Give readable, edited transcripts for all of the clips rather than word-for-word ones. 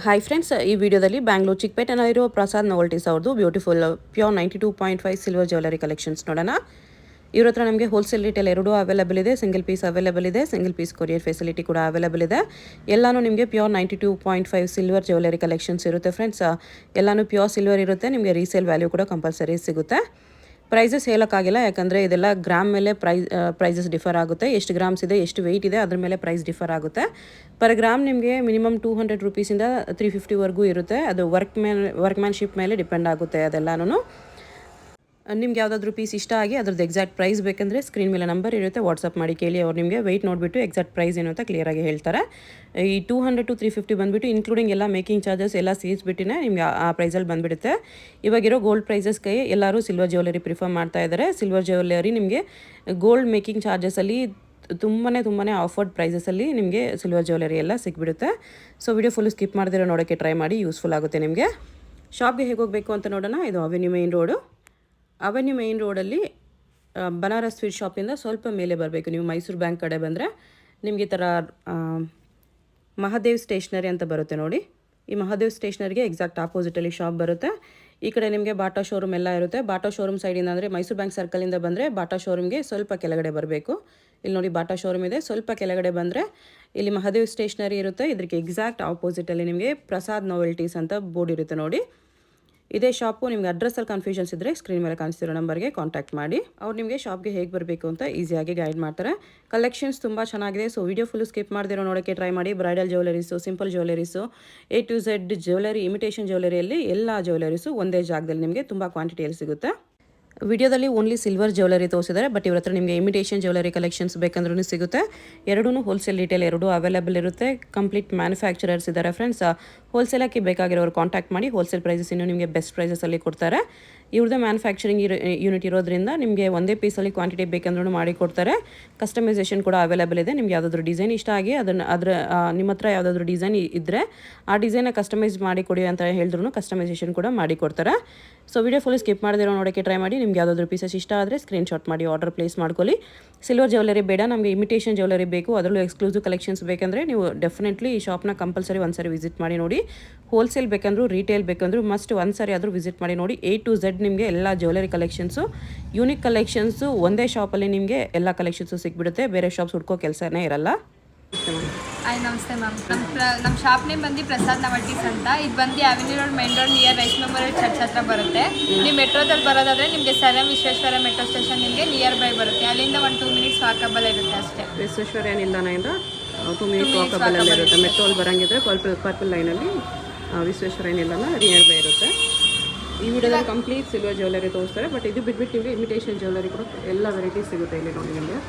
Hi friends, ಈ ವಿಡಿಯೋದಲ್ಲಿ ಬ್ಯಾಂಗ್ಳೂರು ಚಿಕ್ಕಪೇಟೆನಲ್ಲಿರೋ ಪ್ರಸಾದ್ ನೋವೆಲ್ಟೀಸ್ ಅವ್ರದ್ದು beautiful pure 92.5 silver jewellery collections ನೋಡೋಣ. ಇವ್ರ ಹತ್ರ ನಮಗೆ ಹೋಲ್ಸೇಲ್ ರಿಟೇಲ್ ಎರಡೂ ಅವೈಲೇಬಲ್ ಇದೆ. ಸಿಂಗಲ್ ಪೀಸ್ ಅವೈಲೇಬಲ್ ಇದೆ, ಸಿಂಗಲ್ ಪೀಸ್ ಕೊರಿಯರ್ ಫೆಸಿಲಿಟಿ ಕೂಡ ಅವೈಲೇಬಲ್ ಇದೆ. ಎಲ್ಲಾನು ನಿಮಗೆ ಪ್ಯೂರ್ 92.5 ಸಿಲ್ವರ್ ಜ್ಯುವೆಲರಿ ಕಲೆಕ್ಷನ್ಸ್ ಇರುತ್ತೆ ಫ್ರೆಂಡ್ಸ್. ಎಲ್ಲಾನು ಪ್ಯೂರ್ ಸಿಲ್ವರ್ ಇರುತ್ತೆ. ನಿಮಗೆ ರೀಸೇಲ್ ವ್ಯಾಲ್ಯೂ ಕೂಡ ಕಂಪಲ್ಸರಿ ಸಿಗುತ್ತೆ. ಪ್ರೈಸಸ್ ಹೇಳೋಕ್ಕಾಗಿಲ್ಲ, ಯಾಕಂದರೆ ಇದೆಲ್ಲ ಗ್ರಾಮ್ ಮೇಲೆ ಪ್ರೈಸಸ್ ಡಿಫರ್ ಆಗುತ್ತೆ. ಎಷ್ಟು ಗ್ರಾಮ್ಸ್ ಇದೆ, ಎಷ್ಟು ವೆಯ್ಟ್ ಇದೆ, ಅದ್ರ ಮೇಲೆ ಪ್ರೈಸ್ ಡಿಫರ್ ಆಗುತ್ತೆ. ಪರ್ ಗ್ರಾಮ್ ನಿಮಗೆ ಮಿನಿಮಮ್ 200 ರೂಪೀಸಿಂದ 350ವರೆಗೂ ಇರುತ್ತೆ. ಅದು ವರ್ಕ್ಮ್ಯಾನ್ಶಿಪ್ ಮೇಲೆ ಡಿಪೆಂಡ್ ಆಗುತ್ತೆ ಅದೆಲ್ಲನೂ. ನಿಮ್ಗೆ ಯಾವುದಾದ್ರೂ ಪೀಸ್ ಇಷ್ಟ ಆಗಿ ಅದ್ರದ್ದು ಎಕ್ಸಾಕ್ಟ್ ಪ್ರೈಸ್ ಬೇಕಂದರೆ ಸ್ಕ್ರೀನ್ ಮೇಲೆ ನಂಬರ್ ಇರುತ್ತೆ, ವಾಟ್ಸಪ್ ಮಾಡಿ ಕೇಳಿ. ಅವ್ರು ನಿಮಗೆ ವೆಯ್ಟ್ ನೋಡಿಬಿಟ್ಟು ಎಕ್ಸಾಕ್ಟ್ ಪ್ರೈಸ್ ಏನು ಅಂತ ಕ್ಲಿಯರಾಗಿ ಹೇಳ್ತಾರೆ. ಈ 200 to 350 ಬಂದುಬಿಟ್ಟು ಇನ್ಕ್ಲೂಡಿಂಗ್ ಎಲ್ಲ ಮೇಕಿಂಗ್ ಚಾರ್ಜಸ್ ಎಲ್ಲ ಸೇರಿಸ್ಬಿಟ್ಟಿನೇ ನಿಮಗೆ ಆ ಪ್ರೈಸಲ್ಲಿ ಬಂದುಬಿಡುತ್ತೆ. ಇವಾಗಿರೋ ಗೋಲ್ಡ್ ಪ್ರೈಸಸ್ಗೆ ಎಲ್ಲರೂ ಸಿಲ್ವರ್ ಜ್ಯುವೆಲರಿ ಪ್ರಿಫರ್ ಮಾಡ್ತಾ ಇದ್ದಾರೆ. ಸಿಲ್ವರ್ ಜ್ಯುವೆಲರಿ ನಿಮಗೆ ಗೋಲ್ಡ್ ಮೇಕಿಂಗ್ ಚಾರ್ಜಸಲ್ಲಿ ತುಂಬಾ ಆಫರ್ಡ್ ಪ್ರೈಸಸಲ್ಲಿ ನಿಮಗೆ ಸಿಲ್ವರ್ ಜ್ಯುವೆಲರಿ ಎಲ್ಲ ಸಿಕ್ಬಿಡುತ್ತೆ. ಸೊ ವಿಡಿಯೋ ಫುಲ್ ಸ್ಕಿಪ್ ಮಾಡಿದಿರೋ ನೋಡೋಕ್ಕೆ ಟ್ರೈ ಮಾಡಿ, ಯೂಸ್ಫುಲ್ ಆಗುತ್ತೆ ನಿಮಗೆ. ಶಾಪ್ಗೆ ಹೇಗೆ ಹೋಗಬೇಕು ಅಂತ ನೋಡೋಣ. ಇದು ಅವೆನ್ಯೂ ಮೇಯ್ನ್ ರೋಡಲ್ಲಿ ಬನಾರಸ್ ಸ್ವೀಟ್ ಶಾಪಿಂದ ಸ್ವಲ್ಪ ಮೇಲೆ ಬರಬೇಕು. ನೀವು ಮೈಸೂರು ಬ್ಯಾಂಕ್ ಕಡೆ ಬಂದರೆ ನಿಮಗೆ ಈ ಥರ ಮಹಾದೇವ್ ಸ್ಟೇಷ್ನರಿ ಅಂತ ಬರುತ್ತೆ ನೋಡಿ. ಈ ಮಹಾದೇವ್ ಸ್ಟೇಷ್ನರಿಗೆ ಎಕ್ಸಾಕ್ಟ್ ಆಪೋಸಿಟಲ್ಲಿ ಶಾಪ್ ಬರುತ್ತೆ. ಈ ಕಡೆ ನಿಮಗೆ ಬಾಟಾ ಶೋರೂಮ್ ಎಲ್ಲ ಇರುತ್ತೆ. ಬಾಟಾ ಶೋರೂಮ್ ಸೈಡಿಂದ ಅಂದರೆ ಮೈಸೂರು ಬ್ಯಾಂಕ್ ಸರ್ಕಲಿಂದ ಬಂದರೆ ಬಾಟಾ ಶೋರೂಮ್ಗೆ ಸ್ವಲ್ಪ ಕೆಳಗಡೆ ಬರಬೇಕು. ಇಲ್ಲಿ ನೋಡಿ ಬಾಟಾ ಶೋರೂಮ್ ಇದೆ. ಸ್ವಲ್ಪ ಕೆಳಗಡೆ ಬಂದರೆ ಇಲ್ಲಿ ಮಹಾದೇವ್ ಸ್ಟೇಷ್ನರಿ ಇರುತ್ತೆ. ಇದಕ್ಕೆ ಎಕ್ಸಾಕ್ಟ್ ಆಪೋಸಿಟಲ್ಲಿ ನಿಮಗೆ ಪ್ರಸಾದ್ ನೋವೆಲ್ಟೀಸ್ ಅಂತ ಬೋರ್ಡ್ ಇರುತ್ತೆ ನೋಡಿ. ಇದೇ ಶಾಪು. ನಿಮಗೆ ಅಡ್ರೆಸ್ಸಲ್ಲಿ ಕನ್ಫ್ಯೂಷನ್ಸ್ ಇದ್ದರೆ ಸ್ಕ್ರೀನ್ ಮೇಲೆ ಕಾಣಿಸ್ತಿರೋ ನಂಬರ್ಗೆ ಕಾಂಟ್ಯಾಕ್ಟ್ ಮಾಡಿ. ಅವ್ರು ನಿಮಗೆ ಶಾಪ್ಗೆ ಹೇಗೆ ಬರಬೇಕು ಅಂತ ಈಸಿಯಾಗಿ ಗೈಡ್ ಮಾಡ್ತಾರೆ. ಕಲೆಕ್ಷನ್ಸ್ ತುಂಬ ಚೆನ್ನಾಗಿದೆ. ಸೊ ವಿಡಿಯೋ ಫುಲ್ ಸ್ಕಿಪ್ ಮಾಡ್ದಿರೋ ನೋಡೋಕ್ಕೆ ಟ್ರೈ ಮಾಡಿ. Bridal jewelleries, simple jewelleries, A to Z jewellery, imitation ಜ್ಯುವೆಲರಿಯಲ್ಲಿ ಎಲ್ಲ ಜ್ಯುವೆಲರೀಸು ಒಂದೇ ಜಾಗದಲ್ಲಿ ನಿಮಗೆ ತುಂಬ ಕ್ವಾಂಟಿಟಿಯಲ್ಲಿ ಸಿಗುತ್ತೆ. ವಿಡಿಯೋದಲ್ಲಿ ಓನ್ಲಿ ಸಿಲ್ವರ್ ಜ್ಯುವೆಲರಿ ತೋರಿಸಿದ್ದಾರೆ, ಬಟ್ ಇವ್ರ ಹತ್ರ ನಿಮಗೆ ಇಮಿಟೇಷನ್ ಜ್ಯುವೆಲರಿ ಕಲೆಕ್ಷನ್ಸ್ ಬೇಕಂದ್ರೂ ಸಿಗುತ್ತೆ. ಎರಡೂ ಹೋಲ್ಸೇಲ್ ರಿಟೇಲ್ ಎರಡೂ ಅವೈಲೇಬಲ್ ಇರುತ್ತೆ. ಕಂಪ್ಲೀಟ್ ಮ್ಯಾನುಫ್ಯಾಕ್ಚರರ್ಸ್ ಇದ್ದಾರೆ ಫ್ರೆಂಡ್ಸ್. ಹೋಲ್ಸೇಲಾಗಿ ಬೇಕಾಗಿರೋರು ಕಾಂಟ್ಯಾಕ್ಟ್ ಮಾಡಿ. ಹೋಲ್ಸೇಲ್ ಪ್ರೈಸಸ್ ಇನ್ನೂ ನಿಮಗೆ ಬೆಸ್ಟ್ ಪ್ರೈಸಸಲ್ಲಿ ಕೊಡ್ತಾರೆ. ಇವ್ರದ್ದೇ ಮ್ಯಾನುಫ್ಯಾಕ್ಚರಿಂಗ್ ಯೂನಿಟ್ ಇರೋದ್ರಿಂದ ನಿಮಗೆ ಒಂದೇ ಪೀಸಲ್ಲಿ ಕ್ವಾಂಟಿಟಿ ಬೇಕಂದ್ರೂ ಮಾಡಿ ಕೊಡ್ತಾರೆ. ಕಸ್ಟಮೈಸೇಷನ್ ಕೂಡ ಅವೈಲೇಬಲ್ ಇದೆ. ನಿಮ್ಗೆ ಯಾವುದಾದ್ರೂ ಡಿಸೈನ್ ಇಷ್ಟ ಆಗಿ ನಿಮ್ಮ ಹತ್ರ ಯಾವುದಾದ್ರೂ ಡಿಸೈನ್ ಇದ್ದರೆ ಆ ಡಿಸೈನ ಕಸ್ಟಮೈಸ್ ಮಾಡಿ ಕೊಡಿ ಅಂತ ಹೇಳಿದ್ರು ಕಸ್ಟಮೈಸೇಷನ್ ಕೂಡ ಮಾಡಿ ಕೊಡ್ತಾರೆ. ಸೊ ವಿಡಿಯೋ ಫುಲ್ ಸ್ಕಿಪ್ ಮಾಡಿದಿರೋ ನೋಡೋಕ್ಕೆ ಟ್ರೈ ಮಾಡಿ. ನಿಮ್ಗೆ ಯಾವುದಾದ್ರೂ ಪೀಸಸ್ ಇಷ್ಟ ಆದರೆ ಸ್ಕ್ರೀನ್ಶಾಟ್ ಮಾಡಿ ಆರ್ಡರ್ ಪ್ಲೇಸ್ ಮಾಡ್ಕೊಳ್ಳಿ. ಸಿಲ್ವರ್ ಜ್ಯುವೆಲರಿ ಬೇಡ, ನಮಗೆ ಇಮಿಟೇಷನ್ ಜ್ಯುವೆಲರಿ ಬೇಕು, ಅದರಲ್ಲೂ ಎಕ್ಸ್ಕ್ಲೂಸಿವ್ ಕಲೆಕ್ಷನ್ಸ್ ಬೇಕಂದರೆ ನೀವು ಡೆಫಿನೆಟ್ಲಿ ಈ ಶಾಪ್ನ ಕಂಪಲ್ಸರಿ ಒಂದ್ಸರಿ ವಿಸಿಟ್ ಮಾಡಿ ನೋಡಿ. ಹೋಲ್ಸೇಲ್ ಬೇಕಂದ್ರೂ ರಿಟೇಲ್ ಬೇಕಂದ್ರೂ ಮಸ್ಟ್ ಒಂದ್ಸರಿ ಆದರೂ ವಿಸಿಟ್ ಮಾಡಿ ನೋಡಿ. A to Z ನಿಮಗೆ ಎಲ್ಲ ಜ್ಯುವೆಲರಿ ಕಲೆಕ್ಷನ್ಸು, ಯೂನಿಕ್ ಕಲೆಕ್ಷನ್ಸು ಒಂದೇ ಶಾಪಲ್ಲಿ ನಿಮಗೆ ಎಲ್ಲ ಕಲೆಕ್ಷನ್ಸು ಸಿಕ್ಬಿಡುತ್ತೆ. ಬೇರೆ ಶಾಪ್ಸ್ ಹುಡ್ಕೋ ಕೆಲಸನೇ ಇರಲ್ಲ. ಹಾಯ್, ನಮಸ್ತೆ ಮ್ಯಾಮ್. ನಮ್ಮ ಶಾಪ್ ನೇಮ್ ಬಂದು ಪ್ರಸಾದ್ ನೋವೆಲ್ಟೀಸ್ ಅಂತ. ಇದು ಬಂದು Avenue Road main road near Rice Memorial Church ಹತ್ರ ಬರುತ್ತೆ. ನೀವು ಮೆಟ್ರೋದಲ್ಲಿ ಬರೋದಾದರೆ ನಿಮಗೆ sir M Vishweshwara metro station ನಿಮಗೆ ನಿಯರ್ ಬೈ ಬರುತ್ತೆ. ಅಲ್ಲಿಂದ 1-2 ಮಿನಿಟ್ಸ್ ವಾಕಬಲ್ ಇರುತ್ತೆ ಅಷ್ಟೇ. ವಿಶ್ವೇಶ್ವರ ನಿಲ್ದಾಣದಿಂದ 2 ಮಿನಿಟ್ಸ್ ವಾಕಬಲ್ ಇರುತ್ತೆ. ಮೆಟ್ರೋಲ್ ಬರೋಂಗಿದ್ರೆ ಪರ್ಪಲ್ ಲೈನಲ್ಲಿ ವಿಶ್ವೇಶ್ವರ ನಿಲ್ದಾಣ ನಿಯರ್ ಬೈ ಇರುತ್ತೆ. ಈ ವಿಡಿಯೋದಲ್ಲಿ ಕಂಪ್ಲೀಟ್ ಸಿಲ್ವರ್ ಜ್ಯುವೆಲರಿ ತೋರಿಸ್ತಾರೆ, ಬಟ್ ಇದು ಬಿಟ್ಬಿಟ್ಟು ನಿಮಗೆ ಇಮಿಟೇಷನ್ ಜ್ಯುವೆಲರಿ ಕೂಡ ಎಲ್ಲ ವೆರೈಟೀಸ್ ಸಿಗುತ್ತೆ ಇಲ್ಲಿ ನೋಡಿ. ನಿಮಗೆ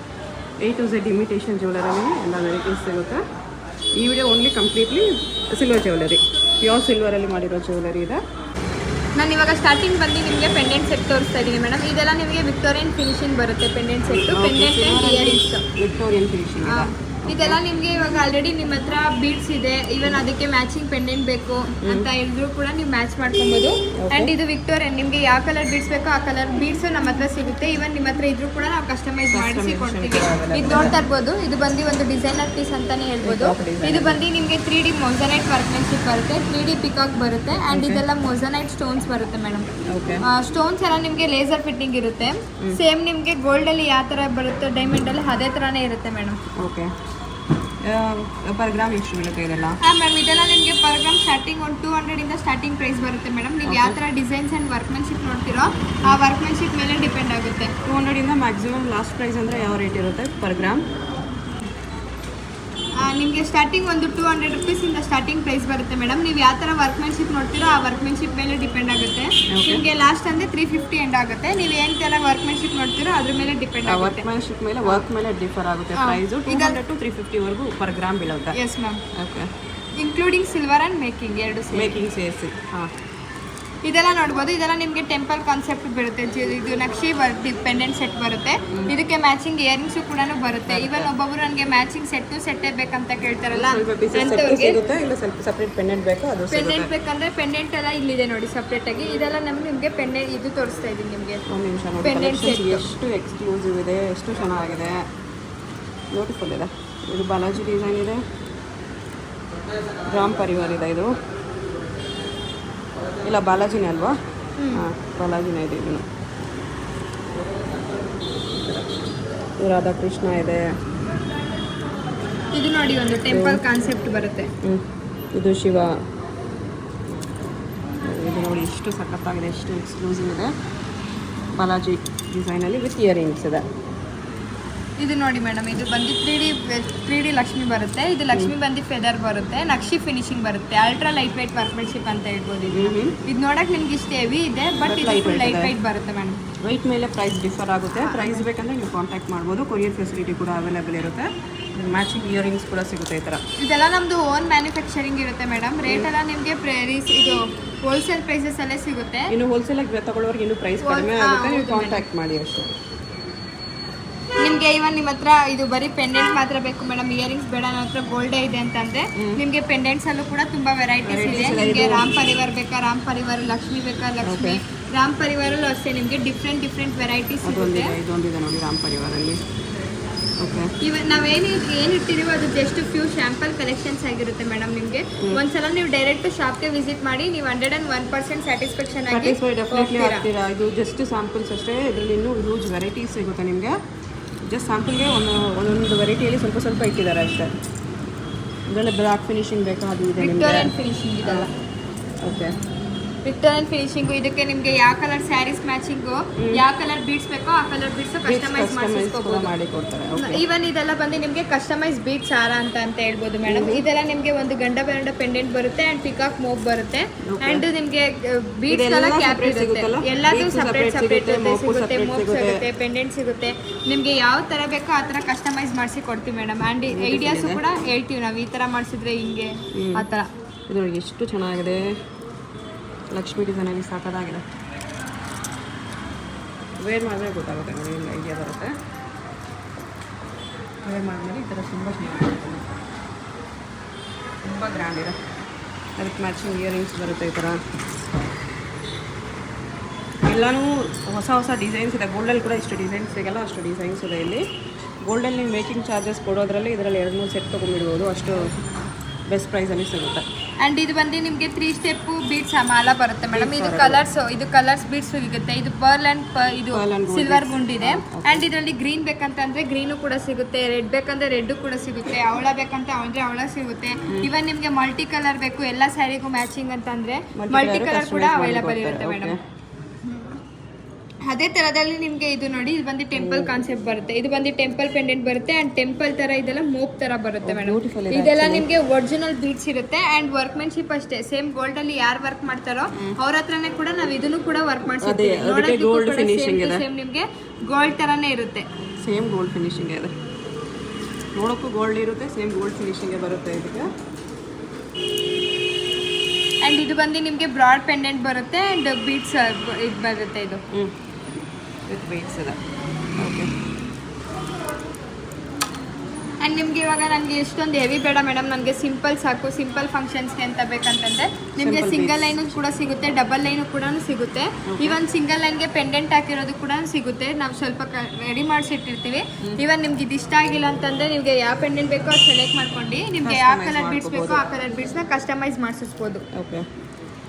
A to Z imitation jewellery ಎಲ್ಲ ವೆರೈಟೀಸ್ ಸಿಗುತ್ತೆ. ಈ video only completely silver jewellery, pure ಸಿಲ್ವರಲ್ಲಿ ಮಾಡಿರೋ ಜ್ಯುವೆಲರಿ ಇದೆ. ನಾನು ಇವಾಗ ಸ್ಟಾರ್ಟಿಂಗ್ ಬಂದು ನಿಮಗೆ ಪೆಂಡೆಂಟ್ ಸೆಟ್ ತೋರಿಸ್ತಾ ಇದ್ದೀನಿ ಮೇಡಮ್. ಇದೆಲ್ಲ ನಿಮಗೆ ವಿಕ್ಟೋರಿಯನ್ ಫಿನಿಶಿಂಗ್ ಬರುತ್ತೆ. Pendant set, pendant and earrings Victorian finishing ಇದೆಲ್ಲ ನಿಮಗೆ ಇವಾಗ ಆಲ್ರೆಡಿ ನಿಮ್ಮ ಹತ್ರ ಬೀಡ್ಸ್ ಇದೆ. ಈವನ್ ಅದಕ್ಕೆ ಮ್ಯಾಚಿಂಗ್ ಪೆಂಡೆಂಟ್ ಬೇಕು ಅಂತ ಹೇಳಿದ್ರು ಕೂಡ ನೀವು ಮ್ಯಾಚ್ ಮಾಡ್ಕೊಬೋದು. ಆ್ಯಂಡ್ ಇದು ವಿಕ್ಟೋರಿಯನ್, ನಿಮಗೆ ಯಾವ ಕಲರ್ ಬೀಡ್ಸ್ ಬೇಕೋ ಆ ಕಲರ್ ಬೀಡ್ಸು ನಮ್ಮ ಹತ್ರ ಸಿಗುತ್ತೆ. ಈವನ್ ನಿಮ್ಮ ಹತ್ರ ಇದ್ರೂ ಕೂಡ ನಾವು ಕಸ್ಟಮೈಸ್ ಮಾಡಿಸಿ ಕೊಡ್ತೀವಿ. ಇದು ನೋಡ್ತಾ ಇರ್ಬೋದು, ಇದು ಬಂದು ಒಂದು ಡಿಸೈನರ್ ಪೀಸ್ ಅಂತಾನೆ ಹೇಳ್ಬೋದು. ಇದು ಬಂದು ನಿಮಗೆ 3D ಮೊಸನೈಟ್ ವರ್ಕ್ಮೆನ್ಶಿಪ್ ಬರುತ್ತೆ, 3D ಪಿಕಾಕ್ ಬರುತ್ತೆ. ಆ್ಯಂಡ್ ಇದೆಲ್ಲ ಮೊಸನೈಟ್ ಸ್ಟೋನ್ಸ್ ಬರುತ್ತೆ ಮೇಡಮ್. ಸ್ಟೋನ್ಸ್ ಎಲ್ಲ ನಿಮಗೆ ಲೇಸರ್ ಫಿಟ್ಟಿಂಗ್ ಇರುತ್ತೆ. ಸೇಮ್ ನಿಮಗೆ ಗೋಲ್ಡಲ್ಲಿ ಯಾವ ಥರ ಬರುತ್ತೆ ಡೈಮಂಡಲ್ಲಿ ಅದೇ ಥರನೇ ಇರುತ್ತೆ ಮೇಡಮ್. ಓಕೆ, ಪರ್ ಗ್ರಾಮ್ ಎಷ್ಟು ಬೀಳುತ್ತೆ ಇದೆಲ್ಲ? ಹಾಂ ಮ್ಯಾಮ್, ಇದೆಲ್ಲ ನಿಮಗೆ ಪರ್ ಗ್ರಾಮ್ ಸ್ಟಾರ್ಟಿಂಗ್ ಒಂದು 200 ಇಂದ ಸ್ಟಾರ್ಟಿಂಗ್ ಪ್ರೈಸ್ ಬರುತ್ತೆ ಮೇಡಮ್. ನೀವು ಯಾವ ಥರ ಡಿಸೈನ್ಸ್ ಆ್ಯಂಡ್ ವರ್ಕ್ಮೆನ್ಶಿಪ್ ನೋಡ್ತೀರೋ ಆ ವರ್ಕ್ಮೆನ್ಶಿಪ್ ಮೇಲೆ ಡಿಪೆಂಡ್ ಆಗುತ್ತೆ. 200 ಇಂದ ಮ್ಯಾಕ್ಸಿಮಮ್ ಲಾಸ್ಟ್ ಪ್ರೈಸ್ ಅಂದರೆ ಯಾವ ರೇಟ್ ಇರುತ್ತೆ ಪರ್ ಗ್ರಾಮ್? ನಿಮಗೆ ಸ್ಟಾರ್ಟಿಂಗ್ ಒಂದು 200 ರೂಪೀಸಿಂದ ಸ್ಟಾರ್ಟಿಂಗ್ ಪ್ರೈಸ್ ಬರುತ್ತೆ ಮೇಡಮ್. ನೀವು ಯಾವ ಥರ ವರ್ಕ್ಮೆನ್ಶಿಪ್ ನೋಡ್ತೀರೋ ಆ ವರ್ಕ್ಮೆನ್ಶಿಪ್ ಮೇಲೆ ಡಿಪೆಂಡ್ ಆಗುತ್ತೆ. ನಿಮಗೆ ಲಾಸ್ಟ್ ಅಂದರೆ 350 ಎಂಡ್ ಆಗುತ್ತೆ. ನೀವು ಏನು ಥರ ವರ್ಕ್ಮೆನ್ಶಿಪ್ ನೋಡ್ತೀರೋ ಅದ್ರ ಮೇಲೆ ಡಿಪೆಂಡ್ ಆಗುತ್ತೆ. ವರ್ಕ್ಮೆನ್ಶಿಪ್ ಮೇಲೆ ವರ್ಕ್ ಮೇಲೆ ಡಿಫರ್ ಆಗುತ್ತೆ ಪ್ರೈಸು. 200 to 350 ವರೆಗೂ ಪರ್ ಗ್ರಾಮ್ ಬೀಳುತ್ತೆ. Yes ma'am. Okay, including silver and making ಎರಡು ಮೇಕಿಂಗ್ ಸೇರಿಸಿ. ಹಾಂ, ಇದೆಲ್ಲ ನೋಡ್ಬೋದು. ಇದೆಲ್ಲ ನಿಮಗೆ ಟೆಂಪಲ್ ಕಾನ್ಸೆಪ್ಟ್ ಬರುತ್ತೆ. ಇದು ನಕ್ಷಿ ಪೆಂಡೆಂಟ್ ಸೆಟ್ ಬರುತ್ತೆ. ಇದಕ್ಕೆ ಮ್ಯಾಚಿಂಗ್ ಇಯರಿಂಗ್ಸು ಕೂಡ ಬರುತ್ತೆ. ಇವನ್ ಒಬ್ಬೊಬ್ರು ನನಗೆ ಮ್ಯಾಚಿಂಗ್ ಸೆಟ್ಟೇ ಬೇಕಂತ ಕೇಳ್ತಾರಲ್ಲ, ಸ್ವಲ್ಪ ಸಪ್ರೇಟ್ ಪೆಂಡೆಂಟ್ ಬೇಕು. ಅದು ಪೆಂಡೆಂಟ್ ಬೇಕಂದ್ರೆ ಪೆಂಡೆಂಟ್ ಎಲ್ಲ ಇಲ್ಲಿದೆ ನೋಡಿ ಸಪ್ರೇಟ್ ಆಗಿ. ಇದೆಲ್ಲ ನಿಮಗೆ ಪೆಂಡೆಂಟ್ ಇದು ತೋರಿಸ್ತಾ ಇದ್ದೀನಿ ನಿಮಗೆ. ಒಂದು ನಿಮಿಷ ನೋಡಿ, ಪೆಂಡೆಂಟ್ ಸೆಟ್ ಎಷ್ಟು ಎಕ್ಸ್ಕ್ಲೂಸಿವ್ ಇದೆ, ಎಷ್ಟು ಚೆನ್ನಾಗಿದೆ, ಬ್ಯೂಟಿಫುಲ್ ಇದೆ. ಇದು ಬಾಲಾಜಿ ಡಿಸೈನ್ ಇದೆ. ರಾಮ್ ಪರಿವಾರ್ ಇದೆ ಇದು. ಇಲ್ಲ ಬಾಲಾಜಿನೇ ಅಲ್ವಾ? ಹಾಂ ಬಾಲಾಜಿನೇ ಇದೆ ಇದನ್ನು. ರಾಧಾಕೃಷ್ಣ ಇದೆ. ಇದು ನೋಡಿ ಒಂದು ಟೆಂಪಲ್ ಕಾನ್ಸೆಪ್ಟ್ ಬರುತ್ತೆ. ಇದು ಶಿವ. ಇದು ನೋಡಿ ಎಷ್ಟು ಸಖತ್ತಾಗಿದೆ, ಎಷ್ಟು ಎಕ್ಸ್ಕ್ಲೂಸಿವ್ ಇದೆ. ಬಾಲಾಜಿ ಡಿಸೈನಲ್ಲಿ ವಿತ್ ಇಯರಿಂಗ್ಸ್ ಇದೆ. ಇದು ನೋಡಿ ಮೇಡಮ್, ಇದು ಬಂದು 3D ಲಕ್ಷ್ಮಿ ಬರುತ್ತೆ. ಇದು ಲಕ್ಷ್ಮಿ ಬಂದು ಫೆದರ್ ಬರುತ್ತೆ, ನಕ್ಷಿ ಫಿನಿಶಿಂಗ್ ಬರುತ್ತೆ, ಅಲ್ಟ್ರಾ ಲೈಟ್ ವೇಟ್ ವರ್ಕ್ಮೆನ್ಶಿಪ್ ಅಂತ ಹೇಳ್ಬೋದು. ಇದು ನೋಡಕ್ ನಿಮ್ಗೆ ಇಷ್ಟು ಹೆವಿ ಇದೆ, ಬಟ್ ಇದು ಫುಲ್ ಲೈಟ್ ವೇಟ್ ಬರುತ್ತೆ ಮೇಡಮ್. ವೆಯ್ಟ್ ಮೇಲೆ ಪ್ರೈಸ್ ಡಿಫರ್ ಆಗುತ್ತೆ. ಪ್ರೈಸ್ ಬೇಕಂದ್ರೆ ನೀವು ಕಾಂಟ್ಯಾಕ್ಟ್ ಮಾಡ್ಬೋದು. ಕೊರಿಯರ್ ಫೆಸಿಲಿಟಿ ಕೂಡ ಅವೈಲೇಬಲ್ ಇರುತ್ತೆ. ಮ್ಯಾಚಿಂಗ್ ಇಯರಿಂಗ್ಸ್ ಕೂಡ ಸಿಗುತ್ತೆ ಈ ಥರ. ಇದೆಲ್ಲ ನಮ್ಮದು ಓನ್ ಮ್ಯಾನುಫ್ಯಾಕ್ಚರಿಂಗ್ ಇರುತ್ತೆ ಮೇಡಮ್. ರೇಟ್ ಎಲ್ಲ ನಿಮಗೆ ಇದು ಹೋಲ್ಸೇಲ್ ಪ್ರೈಸಸ್ ಅಲ್ಲೇ ಸಿಗುತ್ತೆ. ಇನ್ನು ಹೋಲ್ಸೇಲಾಗಿ ತಗೊಳ್ಳೋರಿಗೆ ಇನ್ನೂ ಪ್ರೈಸ್ ಕಡಿಮೆ ಆಗುತ್ತೆ. ನೀವು ಕಾಂಟ್ಯಾಕ್ಟ್ ಮಾಡಿ ಅಷ್ಟೇ. ನಿಮಗೆ ಇವನ್ ನಿಮ್ಮ ಹತ್ರ ಇದು ಬರೀ ಪೆಂಡೆಂಟ್ ಮಾತ್ರ ಬೇಕು ಮೇಡಮ್, ಇಯರಿಂಗ್ಸ್ ಬೇಡ, ನನ್ನ ಹತ್ರ ಗೋಲ್ಡೇ ಇದೆ ಅಂತಂದ್ರೆ ನಿಮಗೆ ಪೆಂಡೆಂಟ್ಸ್ ಅಲ್ಲೂ ಕೂಡ ತುಂಬಾ ವೆರೈಟೀಸ್ ಇದೆ. ನಿಮಗೆ ರಾಮ್ ಪರಿವಾರ್ ಬೇಕಾ ರಾಮ್ ಪರಿವಾರ್, ಲಕ್ಷ್ಮಿ ಬೇಕಾ ಲಕ್ಷ್ಮಿ, ರಾಮ್ ಪರಿವಾರಲ್ಲೂ ಅಷ್ಟೇ ನಿಮಗೆ ಡಿಫ್ರೆಂಟ್ ವೆರೈಟೀಸ್ ಸಿಗುತ್ತೆ. ಇದೊಂದಿದೆ ನೋಡಿ ರಾಮ್ ಪರಿವಾರಲ್ಲಿ. ಇವನ್ ನಾವೇನು ಇಟ್ಟಿದೀವೋ ಅದು ಜಸ್ಟ್ ಫ್ಯೂ ಶಾಂಪಲ್ ಕಲೆಕ್ಷನ್ಸ್ ಆಗಿರುತ್ತೆ ಮೇಡಮ್. ನಿಮಗೆ ಒಂದ್ಸಲ ನೀವು ಡೈರೆಕ್ಟ್ ಶಾಪ್ಗೆ ವಿಸಿಟ್ ಮಾಡಿ ನೀವು 101% ಸ್ಯಾಟಿಸ್ಫ್ಯಾಕ್ಷನ್ ಆಗಿ ಆಗ್ತೀರಾ. ಇದು ಜಸ್ಟ್ ಸ್ಯಾಂಪಲ್ಸ್ ಅಷ್ಟೇ. ಇದರಲ್ಲಿ ಇನ್ನೂ ಹ್ಯೂಜ್ ವೆರೈಟೀಸ್ ಸಿಗುತ್ತೆ ನಿಮಗೆ. ಜಸ್ಟ್ ಸ್ಯಾಂಪಲ್ಗೆ ಒಂದೊಂದು ವೆರೈಟಿಯಲ್ಲಿ ಸ್ವಲ್ಪ ಇಟ್ಟಿದ್ದಾರೆ ಅಷ್ಟೇ. ಇದರಲ್ಲಿ ಬ್ಲಾಕ್ ಫಿನಿಶಿಂಗ್ ಬೇಕಾ ಅದು ಇದೆ ವಿಕ್ಟೋರಿಯನ್ ಫಿನಿಶಿಂಗ್ ಇದೆಲ್ಲ. Okay, Victorian finishing. ಇದಕ್ಕೆ ನಿಮಗೆ ಯಾವ ಕಲರ್ ಸ್ಯಾರೀಸ್ ಮ್ಯಾಚಿಂಗು, ಯಾವ ಕಲರ್ ಬೀಡ್ಸ್ ಬೇಕೋ ಆ ಕಲರ್ ಬೀಡ್ಸ್ ಕಸ್ಟಮೈಸ್ ಮಾಡಿ ಕೊಡ್ತಾರೆ. ಈವನ್ ಇದೆಲ್ಲ ಬಂದು ನಿಮಗೆ ಕಸ್ಟಮೈಸ್ ಬೀಡ್ಸ್ ಹಾರ ಅಂತ ಹೇಳ್ಬೋದು ಮೇಡಮ್. ಇದೆಲ್ಲ ನಿಮಗೆ ಒಂದು ಗಂಡ ಪೆಂಡೆಂಟ್ ಬರುತ್ತೆ ಅಂಡ್ ಪಿಕಾಕ್ ಮೋಪ್ ಬರುತ್ತೆ ಅಂಡ್ ನಿಮಗೆ ಬೀಡ್ಸ್ ಎಲ್ಲ ಕ್ಯಾಪ್ ಇರುತ್ತೆ. ಎಲ್ಲದೂ ಸಪ್ರೇಟ್ ಸಿಗುತ್ತೆ. ಮೋಪ್ ಸಿಗುತ್ತೆ, ಪೆಂಡೆಂಟ್ ಸಿಗುತ್ತೆ. ನಿಮಗೆ ಯಾವ ತರ ಬೇಕೋ ಆ ತರ ಕಸ್ಟಮೈಸ್ ಮಾಡಿಸಿ ಕೊಡ್ತೀವಿ ಮೇಡಮ್. ಅಂಡ್ ಐಡಿಯಾಸ್ ಕೂಡ ಹೇಳ್ತೀವಿ ನಾವು, ಈ ತರ ಮಾಡಿಸಿದ್ರೆ ಹಿಂಗೆ ಆ ತರ. ಇದು ಎಷ್ಟು ಚೆನ್ನಾಗಿದೆ, ಲಕ್ಷ್ಮಿ ಡಿಸೈನಲ್ಲಿ ಸಾಕಾಗಿದೆ. ವೇರ್ ಮಾಡಿದ್ರೆ ಗೊತ್ತಾಗುತ್ತೆ ನೋಡಿ, ಐಡಿಯಾ ಬರುತ್ತೆ. ವೇರ್ ಮಾಡಿದ್ಮೇಲೆ ಈ ಥರ ತುಂಬ ಚೆನ್ನಾಗಿರುತ್ತೆ, ತುಂಬ ಗ್ರ್ಯಾಂಡ್ ಇದೆ. ಅದಕ್ಕೆ ಮ್ಯಾಚಿಂಗ್ ಇಯರಿಂಗ್ಸ್ ಬರುತ್ತೆ ಈ ಥರ. ಎಲ್ಲನೂ ಹೊಸ ಡಿಸೈನ್ಸ್ ಇದೆ. ಗೋಲ್ಡಲ್ಲಿ ಕೂಡ ಇಷ್ಟು ಡಿಸೈನ್ಸ್ ಸಿಗಲ್ಲ, ಅಷ್ಟು ಡಿಸೈನ್ಸ್ ಇದೆ ಇಲ್ಲಿ. ಗೋಲ್ಡಲ್ಲಿ ನೀವು ಮೇಕಿಂಗ್ ಚಾರ್ಜಸ್ ಕೊಡೋದ್ರಲ್ಲಿ ಇದರಲ್ಲಿ 2-3 ಸೆಟ್ ತೊಗೊಂಡಿರ್ಬೋದು. ಅಷ್ಟು ಬೆಸ್ಟ್ ಪ್ರೈಸಲ್ಲಿ ಸಿಗುತ್ತೆ. ಅಂಡ್ ಇದು ಬಂದು ನಿಮಗೆ 3 ಸ್ಟೆಪ್ ಬೀಡ್ಸ್ ಮಾಲ ಬರುತ್ತೆ ಮೇಡಮ್. ಇದು ಕಲರ್ಸ್ ಬೀಡ್ಸ್ ಸಿಗುತ್ತೆ. ಇದು ಪರ್ಲ್ ಅಂಡ್ ಇದು ಸಿಲ್ವರ್ ಗುಂಡಿದೆ. ಅಂಡ್ ಇದರಲ್ಲಿ ಗ್ರೀನ್ ಬೇಕಂತಂದ್ರೆ ಗ್ರೀನು ಕೂಡ ಸಿಗುತ್ತೆ, ರೆಡ್ ಬೇಕಂದ್ರೆ ರೆಡ್ ಕೂಡ ಸಿಗುತ್ತೆ, ಅವಳ ಬೇಕಂತ ಅವಳ ಸಿಗುತ್ತೆ. ಇವನ್ ನಿಮಗೆ ಮಲ್ಟಿ ಕಲರ್ ಬೇಕು ಎಲ್ಲ ಸ್ಯಾರಿಗೂ ಮ್ಯಾಚಿಂಗ್ ಅಂತಂದ್ರೆ ಮಲ್ಟಿ ಕಲರ್ ಕೂಡ ಅವೈಲೇಬಲ್ ಇರುತ್ತೆ ಮೇಡಮ್. ಅದೇ ತರದಲ್ಲಿ ನಿಮಗೆ ಇದು ನೋಡಿ, ಇದು ಬಂದು ಟೆಂಪಲ್ ಕಾನ್ಸೆಪ್ಟ್ ಬರುತ್ತೆ. ಇದು ಬಂದು ಟೆಂಪಲ್ ಪೆಂಡೆಂಟ್ ಬರುತ್ತೆ ಅಂಡ್ ಟೆಂಪಲ್ ತರ ಇದೆಲ್ಲ ಮೋಪ್ ತರ ಬರುತ್ತೆ ಮೇಡಮ್. ಇದೆಲ್ಲ ನಿಮಗೆ ಒರಿಜಿನಲ್ ಬೀಡ್ಸ್ ಇರುತ್ತೆ ಅಂಡ್ ವರ್ಕ್ಮೆನ್ಶಿಪ್ ಅಷ್ಟೇ. ಸೇಮ್ ಗೋಲ್ಡ್ ಅಲ್ಲಿ ಯಾರು ವರ್ಕ್ ಮಾಡ್ತಾರೋ ಅವ್ರ ಹತ್ರನೇ ಕೂಡ ನಾವು ಇದನ್ನು ಕೂಡ ವರ್ಕ್ ಮಾಡ್ಸಿರ್ತೀವಿ. ಸೇಮ್ ನಿಮಗೆ ಗೋಲ್ಡ್ ತರಾನೇ ಇರುತ್ತೆ. ಸೇಮ್ ಗೋಲ್ಡ್ ಫಿನಿಶಿಂಗ್ ಇದೆ, ನೋಡೋಕ್ಕೂ ಗೋಲ್ಡ್ ಇರುತ್ತೆ, ಸೇಮ್ ಗೋಲ್ಡ್ ಫಿನಿಶಿಂಗ್ ಬರುತ್ತೆ ಇದಕ್ಕೆ. ಅಂಡ್ ಇದು ಬಂದು ನಿಮಗೆ ಬ್ರಾಡ್ ಪೆಂಡೆಂಟ್ ಬರುತ್ತೆ ಅಂಡ್ ಬೀಡ್ಸ್ ಇದು ಬರುತ್ತೆ. ಇದು ವಿತ್ ಬೀಡ್ಸ್ ಇದೆ. ಓಕೆ. ಆ್ಯಂಡ್ ನಿಮಗೆ ಇವಾಗ ನನಗೆ ಎಷ್ಟೊಂದು ಹೆವಿ ಬೇಡ ಮೇಡಮ್, ನನಗೆ ಸಿಂಪಲ್ ಸಾಕು, ಸಿಂಪಲ್ ಫಂಕ್ಷನ್ಸ್ಗೆ ಅಂತ ಬೇಕಂತಂದರೆ ನಿಮಗೆ ಸಿಂಗಲ್ ಲೈನು ಕೂಡ ಸಿಗುತ್ತೆ, ಡಬಲ್ ಲೈನು ಕೂಡ ಸಿಗುತ್ತೆ. ಈವನ್ ಸಿಂಗಲ್ ಲೈನ್ಗೆ ಪೆಂಡೆಂಟ್ ಹಾಕಿರೋದು ಕೂಡ ಸಿಗುತ್ತೆ. ನಾವು ಸ್ವಲ್ಪ ರೆಡಿ ಮಾಡಿಸಿಟ್ಟಿರ್ತೀವಿ. ಈವನ್ ನಿಮ್ಗೆ ಇದು ಇಷ್ಟ ಆಗಿಲ್ಲ ಅಂತಂದರೆ ನಿಮಗೆ ಯಾವ ಪೆಂಡೆಂಟ್ ಬೇಕೋ ಅದು ಸೆಲೆಕ್ಟ್ ಮಾಡ್ಕೊಂಡು ನಿಮಗೆ ಯಾವ ಕಲರ್ ಬೀಡ್ಸ್ ಬೇಕೋ ಆ ಕಲರ್ ಬೀಡ್ಸ್ನ ಕಸ್ಟಮೈಸ್ ಮಾಡಿಸ್ಬೋದು. ಓಕೆ.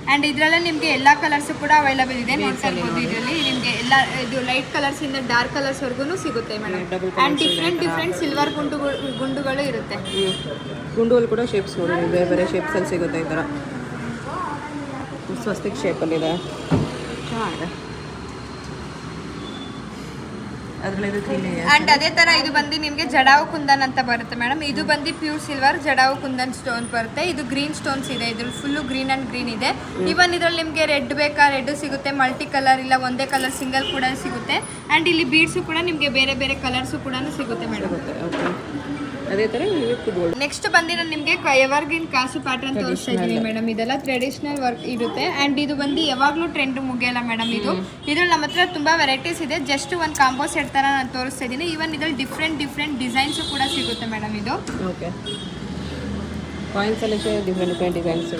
ಆ್ಯಂಡ್ ಇದರಲ್ಲೇ ನಿಮಗೆ ಎಲ್ಲ ಕಲರ್ಸು ಕೂಡ ಅವೈಲೇಬಲ್ ಇದೆ. ನೋಡ್ತಾ ಇರ್ಬೋದು, ಇದರಲ್ಲಿ ನಿಮಗೆ ಎಲ್ಲ ಇದು ಲೈಟ್ ಕಲರ್ಸಿಂದ ಡಾರ್ಕ್ ಕಲರ್ಸ್ವರೆಗೂ ಸಿಗುತ್ತೆ ಮೇಡಮ್. ಆ್ಯಂಡ್ ಡಿಫ್ರೆಂಟ್ ಸಿಲ್ವರ್ ಗುಂಡುಗಳು ಇರುತ್ತೆ. ಗುಂಡುಗಳು ಕೂಡ ಶೇಪ್ಸ್ ನೋಡಿ, ಬೇರೆ ಶೇಪ್ಸಲ್ಲಿ ಸಿಗುತ್ತೆ. ಈ ಥರ ಸ್ವಸ್ತಿಕ್ ಶೇಪಲ್ಲಿದೆ, ಚೆನ್ನಾಗಿದೆ. ಅಂಡ್ ಅದೇ ತರ ಇದು ಬಂದು ನಿಮಗೆ ಜಡಾವು ಕುಂದನ್ ಅಂತ ಬರುತ್ತೆ ಮೇಡಮ್. ಇದು ಬಂದು pure silver jadau kundan stone ಬರುತ್ತೆ. ಇದು ಗ್ರೀನ್ ಸ್ಟೋನ್ಸ್ ಇದೆ, ಇದ್ರಲ್ಲಿ ಫುಲ್ಲು ಗ್ರೀನ್ ಅಂಡ್ ಗ್ರೀನ್ ಇದೆ. ಇವನ್ ಇದ್ರಲ್ಲಿ ನಿಮಗೆ ರೆಡ್ ಬೇಕಾ ರೆಡ್ ಸಿಗುತ್ತೆ, ಮಲ್ಟಿ ಕಲರ್ ಇಲ್ಲ ಒಂದೇ ಕಲರ್ ಸಿಂಗಲ್ ಕೂಡ ಸಿಗುತ್ತೆ. ಅಂಡ್ ಇಲ್ಲಿ ಬೀಡ್ಸು ಕೂಡ ನಿಮಗೆ ಬೇರೆ ಬೇರೆ ಕಲರ್ಸು ಕೂಡ ಸಿಗುತ್ತೆ ಮೇಡಮ್. ಅದೇ ಥರ ನೆಕ್ಸ್ಟ್ ಬಂದು ನಾನು ನಿಮಗೆ ಎವರ್ಗ್ರೀನ್ ಕಾಸು ಪ್ಯಾಟರ್ನ್ ತೋರಿಸ್ತಾ ಇದ್ದೀನಿ ಮೇಡಮ್. ಇದೆಲ್ಲ ಟ್ರೆಡಿಷನಲ್ ವರ್ಕ್ ಇರುತ್ತೆ ಅಂಡ್ ಇದು ಬಂದು ಯಾವಾಗಲೂ ಟ್ರೆಂಡ್ ಮುಗಿಯಲ್ಲ ಮೇಡಮ್. ಇದ್ರಲ್ಲಿ ನಮ್ಮ ಹತ್ರ ತುಂಬ ವೆರೈಟೀಸ್ ಇದೆ. ಜಸ್ಟ್ ಒಂದು ಕಾಂಬೋ ಸೆಟ್ ಥರ ನಾನು ತೋರಿಸ್ತಾ ಇದ್ದೀನಿ. ಇವನ್ ಇದ್ರಲ್ಲಿ ಡಿಫ್ರೆಂಟ್ ಡಿಸೈನ್ಸು ಕೂಡ ಸಿಗುತ್ತೆ ಮೇಡಮ್. ಇದು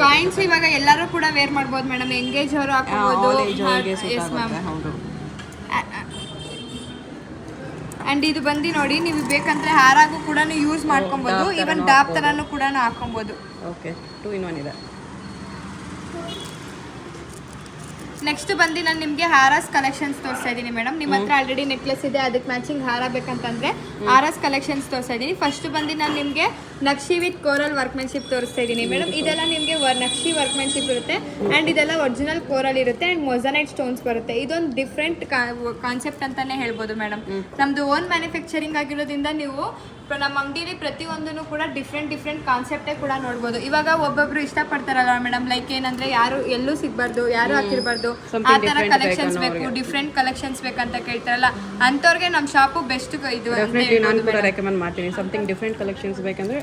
ಕಾಯಿನ್ಸ್ ಇವಾಗ ಎಲ್ಲರೂ ಕೂಡ ವೇರ್ ಮಾಡ್ಬೋದು ಮೇಡಮ್. ಎಂಗೇಜ್ ಅವರು ಹಾಕೋಬಹುದು. Yes ma'am. ಅಂಡ್ ಇದು ಬಂದು ನೋಡಿ ನೀವು ಬೇಕಂದ್ರೆ ಹಾರಾಗೂ ಕೂಡ ಯೂಸ್ ಮಾಡ್ಕೊಬೋದು, ಈವನ್ ಡಾಪ್ ತರನು ಕೂಡ ಹಾಕೊಬೋದು. ಓಕೆ, 2 in 1 ಇದೆ. ನೆಕ್ಸ್ಟ್ ಬಂದು ನಾನು ನಿಮಗೆ ಹಾರಾಸ್ ಕಲೆಕ್ಷನ್ಸ್ ತೋರಿಸ್ತಾ ಇದ್ದೀನಿ ಮೇಡಮ್. ನಿಮ್ಮ ಹತ್ರ ಆಲ್ರೆಡಿ ನೆಕ್ಲೆಸ್ ಇದೆ, ಅದಕ್ಕೆ ಮ್ಯಾಚಿಂಗ್ ಹಾರ ಬೇಕಂತಂದ್ರೆ ಹಾರಾಸ್ ಕಲೆಕ್ಷನ್ಸ್ ತೋರಿಸ್ತಾ ಇದ್ದೀನಿ. ಫಸ್ಟ್ ಬಂದು ನಾನು ನಿಮಗೆ ನಕ್ಷಿ ವಿತ್ ಕೋರಲ್ ವರ್ಕ್ಮೆನ್ಶಿಪ್ ತೋರಿಸ್ತಾ ಇದ್ದೀನಿ ಮೇಡಮ್. ಇದೆಲ್ಲ ನಿಮಗೆ ನಕ್ಷಿ ವರ್ಕ್ಮೆನ್ಶಿಪ್ ಇರುತ್ತೆ ಆ್ಯಂಡ್ ಇದೆಲ್ಲ ಒರಿಜಿನಲ್ ಕೋರಲ್ ಇರುತ್ತೆ ಆ್ಯಂಡ್ ಮೊಸನೈಟ್ ಸ್ಟೋನ್ಸ್ ಬರುತ್ತೆ. ಇದೊಂದು ಡಿಫ್ರೆಂಟ್ ಕಾನ್ಸೆಪ್ಟ್ ಅಂತಾನೆ ಹೇಳ್ಬೋದು ಮೇಡಮ್. ನಮ್ದು ಓನ್ ಮ್ಯಾನುಫ್ಯಾಕ್ಚರಿಂಗ್ ಆಗಿರೋದ್ರಿಂದ ನೀವು ನಮ್ಮ ಅಂಗಡಿಲಿ ಪ್ರತಿಯೊಂದನ್ನು ಕೂಡ ಡಿಫ್ರೆಂಟ್ ಕಾನ್ಸೆಪ್ಟೇ ಕೂಡ ನೋಡ್ಬೋದು. ಇವಾಗ ಒಬ್ಬೊಬ್ರು ಇಷ್ಟಪಡ್ತಾರಲ್ಲ ಮೇಡಮ್, ಲೈಕ್ ಏನಂದ್ರೆ ಯಾರು ಎಲ್ಲೂ ಸಿಗ್ಬಾರ್ದು, ಯಾರು ಹಾಕಿರ್ಬಾರ್ದು, ಆ ತರ ಕಲೆಕ್ಷನ್ಸ್ ಬೇಕು, ಡಿಫ್ರೆಂಟ್ ಕಲೆಕ್ಷನ್ಸ್ ಬೇಕಂತ ಕೇಳ್ತಾರಲ್ಲ, ಅಂಥವ್ರಿಗೆ ನಮ್ಮ ಶಾಪು ಬೆಸ್ಟ್ ಇದು ಅಂತ ನಾನು ಕೂಡ ರೆಕಮೆಂಡ್ ಮಾಡ್ತೀನಿ. ಸಮಥಿಂಗ್ ಡಿಫ್ರೆಂಟ್ ಕಲೆಕ್ಷನ್ಸ್ ಬೇಕಂದ್ರೆ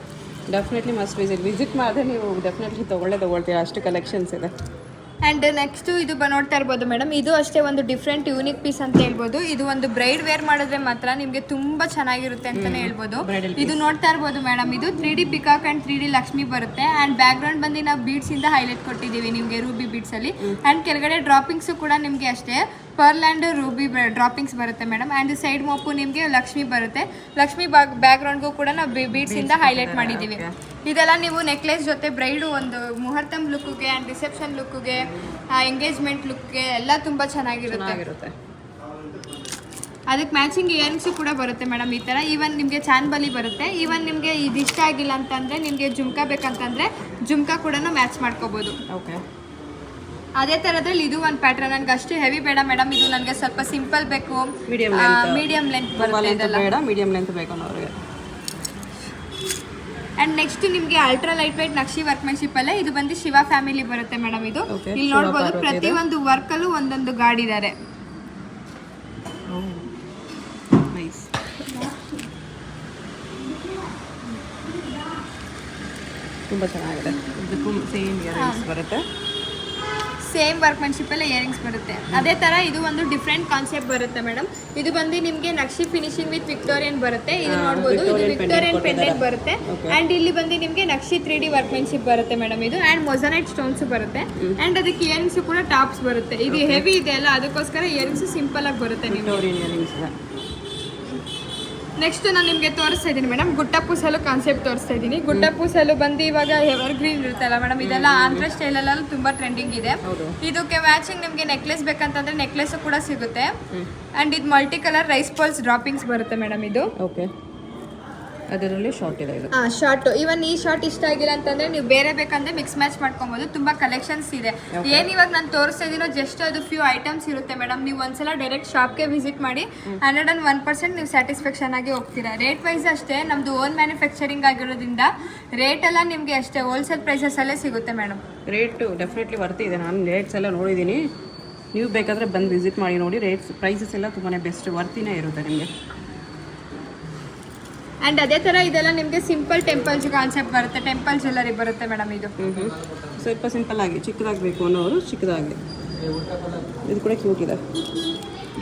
ಡೆಫಿನೆಟ್ಲಿ ಮಸ್ಟ್ ವಿಸಿಟ್ ಮಾಡಿದ್ರೆ ನೀವು ಡೆಫಿನೆಟ್ಲಿ ತೊಗೊಳ್ತೀರಾ, ಅಷ್ಟು ಕಲೆಕ್ಷನ್ಸ್ ಇದೆ. ಆ್ಯಂಡ್ ನೆಕ್ಸ್ಟ್ ಇದು ನೋಡ್ತಾ ಇರ್ಬೋದು ಮೇಡಮ್, ಇದು ಅಷ್ಟೇ ಒಂದು ಡಿಫ್ರೆಂಟ್ ಯೂನಿಕ್ ಪೀಸ್ ಅಂತ ಹೇಳ್ಬೋದು. ಇದು ಒಂದು ಬ್ರೈಡ್ ವೇರ್ ಮಾಡಿದ್ರೆ ಮಾತ್ರ ನಿಮಗೆ ತುಂಬಾ ಚೆನ್ನಾಗಿರುತ್ತೆ ಅಂತಾನೆ ಹೇಳ್ಬೋದು. ಇದು ನೋಡ್ತಾ ಇರ್ಬೋದು ಮೇಡಮ್, ಇದು 3D peacock and 3D Lakshmi ಬರುತ್ತೆ ಆ್ಯಂಡ್ ಬ್ಯಾಕ್ ಗ್ರೌಂಡ್ ಬಂದು ನಾವು ಬೀಡ್ಸ್ ಇಂದ ಹೈಲೈಟ್ ಕೊಟ್ಟಿದ್ದೀವಿ ನಿಮಗೆ ರೂಬಿ ಬೀಡ್ಸ್ ಅಲ್ಲಿ. ಆ್ಯಂಡ್ ಕೆಳಗಡೆ ಡ್ರಾಪಿಂಗ್ಸು ಕೂಡ ನಿಮಗೆ ಅಷ್ಟೇ ಪರ್ಲ್ ಆ್ಯಂಡ್ ರೂಬಿ ಡ್ರಾಪಿಂಗ್ಸ್ ಬರುತ್ತೆ ಮೇಡಮ್. ಆ್ಯಂಡ್ ಸೈಡ್ ಮೋಪು ನಿಮಗೆ ಲಕ್ಷ್ಮಿ ಬರುತ್ತೆ. ಲಕ್ಷ್ಮಿ ಬ್ಯಾಕ್ ಗ್ರೌಂಡ್ಗೂ ಕೂಡ ನಾವು ಬೀಡ್ಸ್ ಇಂದ ಹೈಲೈಟ್ ಮಾಡಿದ್ದೀವಿ. ಇದೆಲ್ಲ ನೀವು ನೆಕ್ಲೆಸ್ ಜೊತೆ ಬ್ರೈಡು ಒಂದು ಮುಹೂರ್ತಂ ಲುಕ್ಗೆ ಆ್ಯಂಡ್ ರಿಸೆಪ್ಷನ್ ಲುಕ್ಗೆ, ಎಂಗೇಜ್ಮೆಂಟ್ ಲುಕ್ಗೆ ಎಲ್ಲ ತುಂಬ ಚೆನ್ನಾಗಿರುತ್ತೆ. ಅದಕ್ಕೆ ಮ್ಯಾಚಿಂಗ್ ಇಯರಿಂಗ್ಸು ಕೂಡ ಬರುತ್ತೆ ಮೇಡಮ್ ಈ ಥರ. ಈವನ್ ನಿಮಗೆ ಚಾನ್ಬಲಿ ಬರುತ್ತೆ. ಈವನ್ ನಿಮಗೆ ಇದು ಇಷ್ಟ ಆಗಿಲ್ಲ ಅಂತಂದರೆ ನಿಮಗೆ ಜುಮ್ಕಾ ಬೇಕಂತಂದರೆ ಜುಮ್ಕಾ ಕೂಡ ಮ್ಯಾಚ್ ಮಾಡ್ಕೋಬೋದು. ಓಕೆ, ಅದೇ ಥರದ್ರಲ್ಲಿ ಇದು ಒಂದು ಪ್ಯಾಟ್ರನ್. ನನಗೆ ಅಷ್ಟು ಹೆವಿ ಬೇಡ ಮೇಡಮ್, ಇದು ನನಗೆ ಸ್ವಲ್ಪ ಸಿಂಪಲ್ ಬೇಕು, ಮೀಡಿಯಂ ಲೆಂತ್ ಬರುತ್ತೆ ಇದೆಲ್ಲ. ಮೀಡಿಯಂ ಲೆಂತ್ ಬೇಕು ಅನ್ನೋರಿಗೆ. ಅಂಡ್ ನೆಕ್ಸ್ಟ್ ನಿಮಗೆ ultra light white Naqvi workmanship ಅಲ್ಲೇ ಇದು ಬಂದು ಶಿವ ಫ್ಯಾಮಿಲಿ ಬರುತ್ತೆ ಮೇಡಮ್. ಇದು ಇಲ್ಲಿ ನೋಡ್ಬೋದು, ಪ್ರತಿಯೊಂದು ವರ್ಕಲ್ಲೂ ಒಂದೊಂದು ಗಾರ್ಡ್ ಇದ್ದಾರೆ. ತುಂಬ ಚೆನ್ನಾಗಿದೆ. ಇದಕ್ಕೂ ಸೇಮ್ ಇಯರಿಂಗ್ಸ್ ಬರುತ್ತೆ, ಸೇಮ್ ವರ್ಕ್ಮೆನ್ಶಿಪ್ ಎಲ್ಲ ಇಯರಿಂಗ್ಸ್ ಬರುತ್ತೆ. ಅದೇ ಥರ ಇದು ಒಂದು ಡಿಫ್ರೆಂಟ್ ಕಾನ್ಸೆಪ್ಟ್ ಬರುತ್ತೆ ಮೇಡಮ್. ಇದು ಬಂದು ನಿಮಗೆ ನಕ್ಷಿ ಫಿನಿಶಿಂಗ್ ವಿತ್ ವಿಕ್ಟೋರಿಯನ್ ಬರುತ್ತೆ. ಇದು ನೋಡ್ಬೋದು, ಇದು ವಿಕ್ಟೋರಿಯನ್ ಪೆಂಡೆಂಟ್ ಬರುತ್ತೆ. ಆ್ಯಂಡ್ ಇಲ್ಲಿ ಬಂದು ನಿಮಗೆ ನಕ್ಷಿ 3D ವರ್ಕ್ಮೆನ್ಶಿಪ್ ಬರುತ್ತೆ ಮೇಡಮ್ ಇದು. ಆ್ಯಂಡ್ ಮೊಸನೈಟ್ ಸ್ಟೋನ್ಸ್ ಬರುತ್ತೆ ಆ್ಯಂಡ್ ಅದಕ್ಕೆ ಇಯರಿಂಗ್ಸ್ ಕೂಡ ಟಾಪ್ಸ್ ಬರುತ್ತೆ. ಇದು ಹೆವಿ ಇದೆ ಅಲ್ಲ, ಅದಕ್ಕೋಸ್ಕರ ಇಯರಿಂಗ್ಸ್ ಸಿಂಪಲ್ ಆಗಿ ಬರುತ್ತೆ ನಿಮಗೆ. ನೆಕ್ಸ್ಟ್ ನಾನು ನಿಮಗೆ ತೋರಿಸ್ತಾ ಇದ್ದೀನಿ ಮೇಡಮ್, ಗುಟ್ಟ ಪೂಸಲು ಕಾನ್ಸೆಪ್ಟ್ ತೋರಿಸ್ತಾ ಇದ್ದೀನಿ. ಗುಟ್ಟ ಪೂಸಲು ಬಂದು ಇವಾಗ ಎವರ್ ಗ್ರೀನ್ ಇರುತ್ತಲ್ಲ ಮೇಡಮ್, ಇದೆಲ್ಲ ಆಂಧ್ರ ಸ್ಟೈಲಲ್ಲ ತುಂಬ ಟ್ರೆಂಡಿಂಗ್ ಇದೆ. ಇದಕ್ಕೆ ಮ್ಯಾಚಿಂಗ್ ನಿಮಗೆ ನೆಕ್ಲೆಸ್ ಬೇಕಂತಂದ್ರೆ ನೆಕ್ಲೆಸ್ ಕೂಡ ಸಿಗುತ್ತೆ. ಆ್ಯಂಡ್ ಇದು multi colour rice pearls droppings ಬರುತ್ತೆ ಮೇಡಮ್ ಇದು. ಓಕೆ, ಅದರಲ್ಲಿ ಶಾರ್ಟ್ ಇದೆ ಇದು. ಶಾರ್ಟ್ ಇವನ್ ಈ ಶಾರ್ಟ್ ಇಷ್ಟ ಆಗಿಲ್ಲ ಅಂತಂದ್ರೆ ನೀವು ಬೇರೆ ಬೇಕಂದ್ರೆ ಮಿಕ್ಸ್ ಮ್ಯಾಚ್ ಮಾಡ್ಕೊಬೋದು. ತುಂಬಾ ಕಲೆಕ್ಷನ್ಸ್ ಇದೆ. ಏನ್ ಇವಾಗ ನಾನು ತೋರಿಸ್ತಾ ಇದೀನೋ ಜಸ್ಟ್ ಅದು ಫ್ಯೂ ಐಟಮ್ಸ್ ಇರುತ್ತೆ ಮೇಡಮ್. ನೀವು ಒಂದ್ಸಲ ಡೈರೆಕ್ಟ್ ಶಾಪ್ಗೆ ವಿಸಿಟ್ ಮಾಡಿ 101% ನೀವು ಸ್ಯಾಟಿಸ್ಫ್ಯಾಕ್ಷನ್ ಆಗಿ ಹೋಗ್ತೀರಾ. ರೇಟ್ ವೈಸ್ ಅಷ್ಟೇ, ನಮ್ದು ಓನ್ ಮ್ಯಾನುಫ್ಯಾಕ್ಚರಿಂಗ್ ಆಗಿರೋದ್ರಿಂದ ರೇಟ್ ಎಲ್ಲ ನಿಮಗೆ ಅಷ್ಟೇ ಹೋಲ್ಸೇಲ್ ಪ್ರೈಸಸ್ ಅಲ್ಲೇ ಸಿಗುತ್ತೆ ಮೇಡಮ್. Rate definitely ವರ್ತಿದೆ. ನಾನು ರೇಟ್ಸ್ ಎಲ್ಲ ನೋಡಿದ್ದೀನಿ, ನೀವು ಬೇಕಾದರೆ ಬಂದು ವಿಸಿಟ್ ಮಾಡಿ ನೋಡಿ. ರೇಟ್ಸ್ ಪ್ರೈಸಸ್ ಎಲ್ಲ ತುಂಬಾ ಬೆಸ್ಟ್, ವರ್ತಿನೇ ಇರುತ್ತೆ ನಿಮಗೆ. ಆ್ಯಂಡ್ ಅದೇ ಥರ ಇದೆಲ್ಲ ನಿಮಗೆ ಸಿಂಪಲ್ ಟೆಂಪಲ್ಸ್ ಕಾನ್ಸೆಪ್ಟ್ ಬರುತ್ತೆ, ಟೆಂಪಲ್ ಜ್ಯುವೆಲ್ಲರಿ ಬರುತ್ತೆ ಮೇಡಮ್ ಇದು. ಸ್ವಲ್ಪ ಸಿಂಪಲ್ ಆಗಿ ಚಿಕ್ಕದಾಗಬೇಕು ಅನ್ನೋರು ಚಿಕ್ಕದಾಗಿ. ಇದು ಕೂಡ ಕ್ಯೂಟ್ ಇದೆ.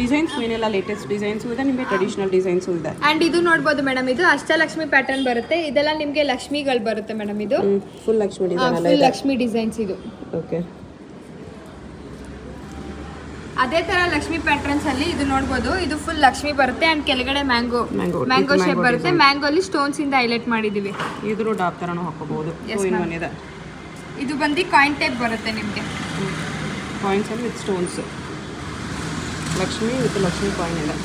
ಡಿಸೈನ್ಸ್ ಏನೆಲ್ಲ ಲೇಟೆಸ್ಟ್ ಡಿಸೈನ್ಸು ಇದೆ, ನಿಮಗೆ ಟ್ರೆಡಿಷನಲ್ ಡಿಸೈನ್ಸು ಇದೆ. ಆ್ಯಂಡ್ ಇದು ನೋಡ್ಬೋದು ಮೇಡಮ್, ಇದು ಅಷ್ಟಲಕ್ಷ್ಮಿ ಪ್ಯಾಟರ್ನ್ ಬರುತ್ತೆ. ಇದೆಲ್ಲ ನಿಮಗೆ ಲಕ್ಷ್ಮಿಗಳು ಬರುತ್ತೆ ಮೇಡಮ್. ಇದು full Lakshmi design, full Lakshmi designs ಇದು. ಓಕೆ, ಅದೇ ತರ ಲಕ್ಷ್ಮಿ ಪ್ಯಾಟರ್ನ್ಸ್ ಅಲ್ಲಿ ಇದು ನೋಡ್ಬೋದು, ಇದು ಫುಲ್ ಲಕ್ಷ್ಮಿ ಬರುತ್ತೆ ಅಂಡ್ ಕೆಳಗಡೆ ಮ್ಯಾಂಗೋ ಶೇಪ್ ಬರುತ್ತೆ. ಮ್ಯಾಂಗೋ ಅಲ್ಲಿ ಸ್ಟೋನ್ಸ್ ಇಂದ ಹೈಲೈಟ್ ಮಾಡಿದೀವಿ. ಇದ್ರ ಡಾಪ್ ತರನು ಹಾಕೋಬಹುದು. ಇದು ಬಂದು ಕಾಯಿನ್ ಟೈಪ್ ಬರುತ್ತೆ ನಿಮಗೆ, ಕಾಯಿನ್ಸ್ ಅಲ್ಲಿ with stones, Lakshmi with Lakshmi coin ಇದೆ.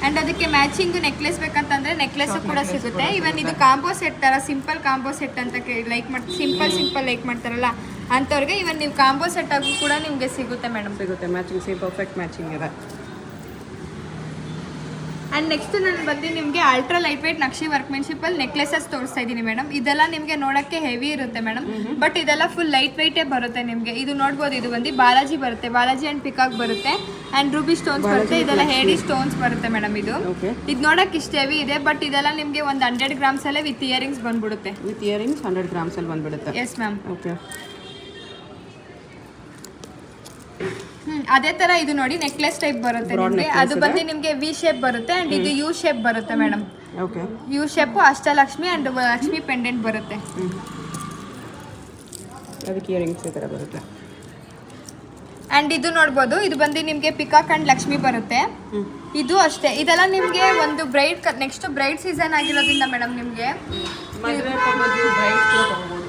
ಅಂಡ್ ಅದಕ್ಕೆ ಮ್ಯಾಚಿಂಗ್ ನೆಕ್ಲೆಸ್ ಬೇಕಂತಂದ್ರೆ ನೆಕ್ಲೆಸ್ ಕೂಡ ಸಿಗುತ್ತೆ. ಇವನ್ ಇದು ಕಾಂಬೋ ಸೆಟ್ ತರ, ಸಿಂಪಲ್ ಕಾಂಬೋ ಸೆಟ್ ಅಂತ ಲೈಕ್ ಮಾಡಿ ಸಿಂಪಲ್ ಲೈಕ್ ಮಾಡ್ತಾರಲ್ಲ ಅಂಥವ್ರಿಗೆ ಇವನ್ ನೀವು ಕಾಂಬೋ ಸೆಟ್ ಆಗೂ ಕೂಡ ನಿಮಗೆ ಸಿಗುತ್ತೆ ಮೇಡಮ್. ಸಿಗುತ್ತೆ, ಮ್ಯಾಚಿಂಗ್ ಸೇಮ್ ಪರ್ಫೆಕ್ಟ್ ಮ್ಯಾಚಿಂಗ್ ಇದೆ. ಆ್ಯಂಡ್ ನೆಕ್ಸ್ಟ್ ನಾನು ಬಂದು ನಿಮಗೆ ultra light weight Naqvi workmanship ಅಲ್ಲಿ ನೆಕ್ಲೆಸಸ್ ತೋರಿಸ್ತಾ ಇದ್ದೀನಿ ಮೇಡಮ್. ಇದೆಲ್ಲ ನಿಮಗೆ ನೋಡೋಕ್ಕೆ ಹೆವಿ ಇರುತ್ತೆ ಮೇಡಮ್, ಬಟ್ ಇದೆಲ್ಲ ಫುಲ್ ಲೈಟ್ ವೆಯ್ಟೇ ಬರುತ್ತೆ ನಿಮಗೆ. ಇದು ನೋಡ್ಬೋದು, ಇದು ಬಂದು ಬಾಲಾಜಿ ಬರುತ್ತೆ, ಬಾಲಾಜಿ ಆ್ಯಂಡ್ ಪಿಕಾಕ್ ಬರುತ್ತೆ ಆ್ಯಂಡ್ ರೂಬಿ ಸ್ಟೋನ್ಸ್ ಬರುತ್ತೆ. ಇದೆಲ್ಲ ಹೇಡಿ ಸ್ಟೋನ್ಸ್ ಬರುತ್ತೆ ಮೇಡಮ್. ಇದು ನೋಡೋಕೆ ಇಷ್ಟು ಹೆವಿ ಇದೆ, ಬಟ್ ಇದೆಲ್ಲ ನಿಮಗೆ ಒಂದು 100 ಗ್ರಾಮ್ಸ್ ಅಲ್ಲೇ ವಿತ್ ಇಯರಿಂಗ್ಸ್ ಬಂದ್ಬಿಡುತ್ತೆ. ವಿತ್ ಇಯರಿಂಗ್ಸ್ 100 ಗ್ರಾಮ್ಸ್ ಅಲ್ಲಿ ಬಂದ್ಬಿಡುತ್ತೆ. Yes ma'am. ಓಕೆ, ಅದೇ ತರ ಇದು ನೋಡಿ ನೆಕ್ಲೆಸ್ ಟೈಪ್ ಬರುತ್ತೆ ನಿಮಗೆ. ಅದು ಬಂದು ನಿಮಗೆ ವಿ ಶೇಪ್ ಬರುತ್ತೆ ಅಂಡ್ ಇದು ಯು ಶೇಪ್ ಬರುತ್ತೆ madam. Okay, U shape Ashtalakshmi and Lakshmi pendant ಬರುತ್ತೆ. ಅದಕ್ಕೆ ಇಯರಿಂಗ್ಸ್ ಈ ಥರ ಬರುತ್ತೆ. ಅಂಡ್ ಇದು ನೋಡ್ಬೋದು, ಇದು ಬಂದು ನಿಮಗೆ ಪಿಕಾಕ್ ಅಂಡ್ ಲಕ್ಷ್ಮಿ ಬರುತ್ತೆ. ಇದು ಅಷ್ಟೇ, ಇದೆಲ್ಲ ನಿಮಗೆ ಒಂದು ಬ್ರೈಡ್ ನೆಕ್ಸ್ಟ್ ಬ್ರೈಡ್ ಸೀಸನ್ ಆಗಿರೋದ್ರಿಂದ ಮೇಡಮ್ ನಿಮಗೆ ಮದುವೆ ತಗೋಬೋದು, ಬ್ರೈಡ್ಸ್ ಕೂಡ ತಗೋಬೋದು.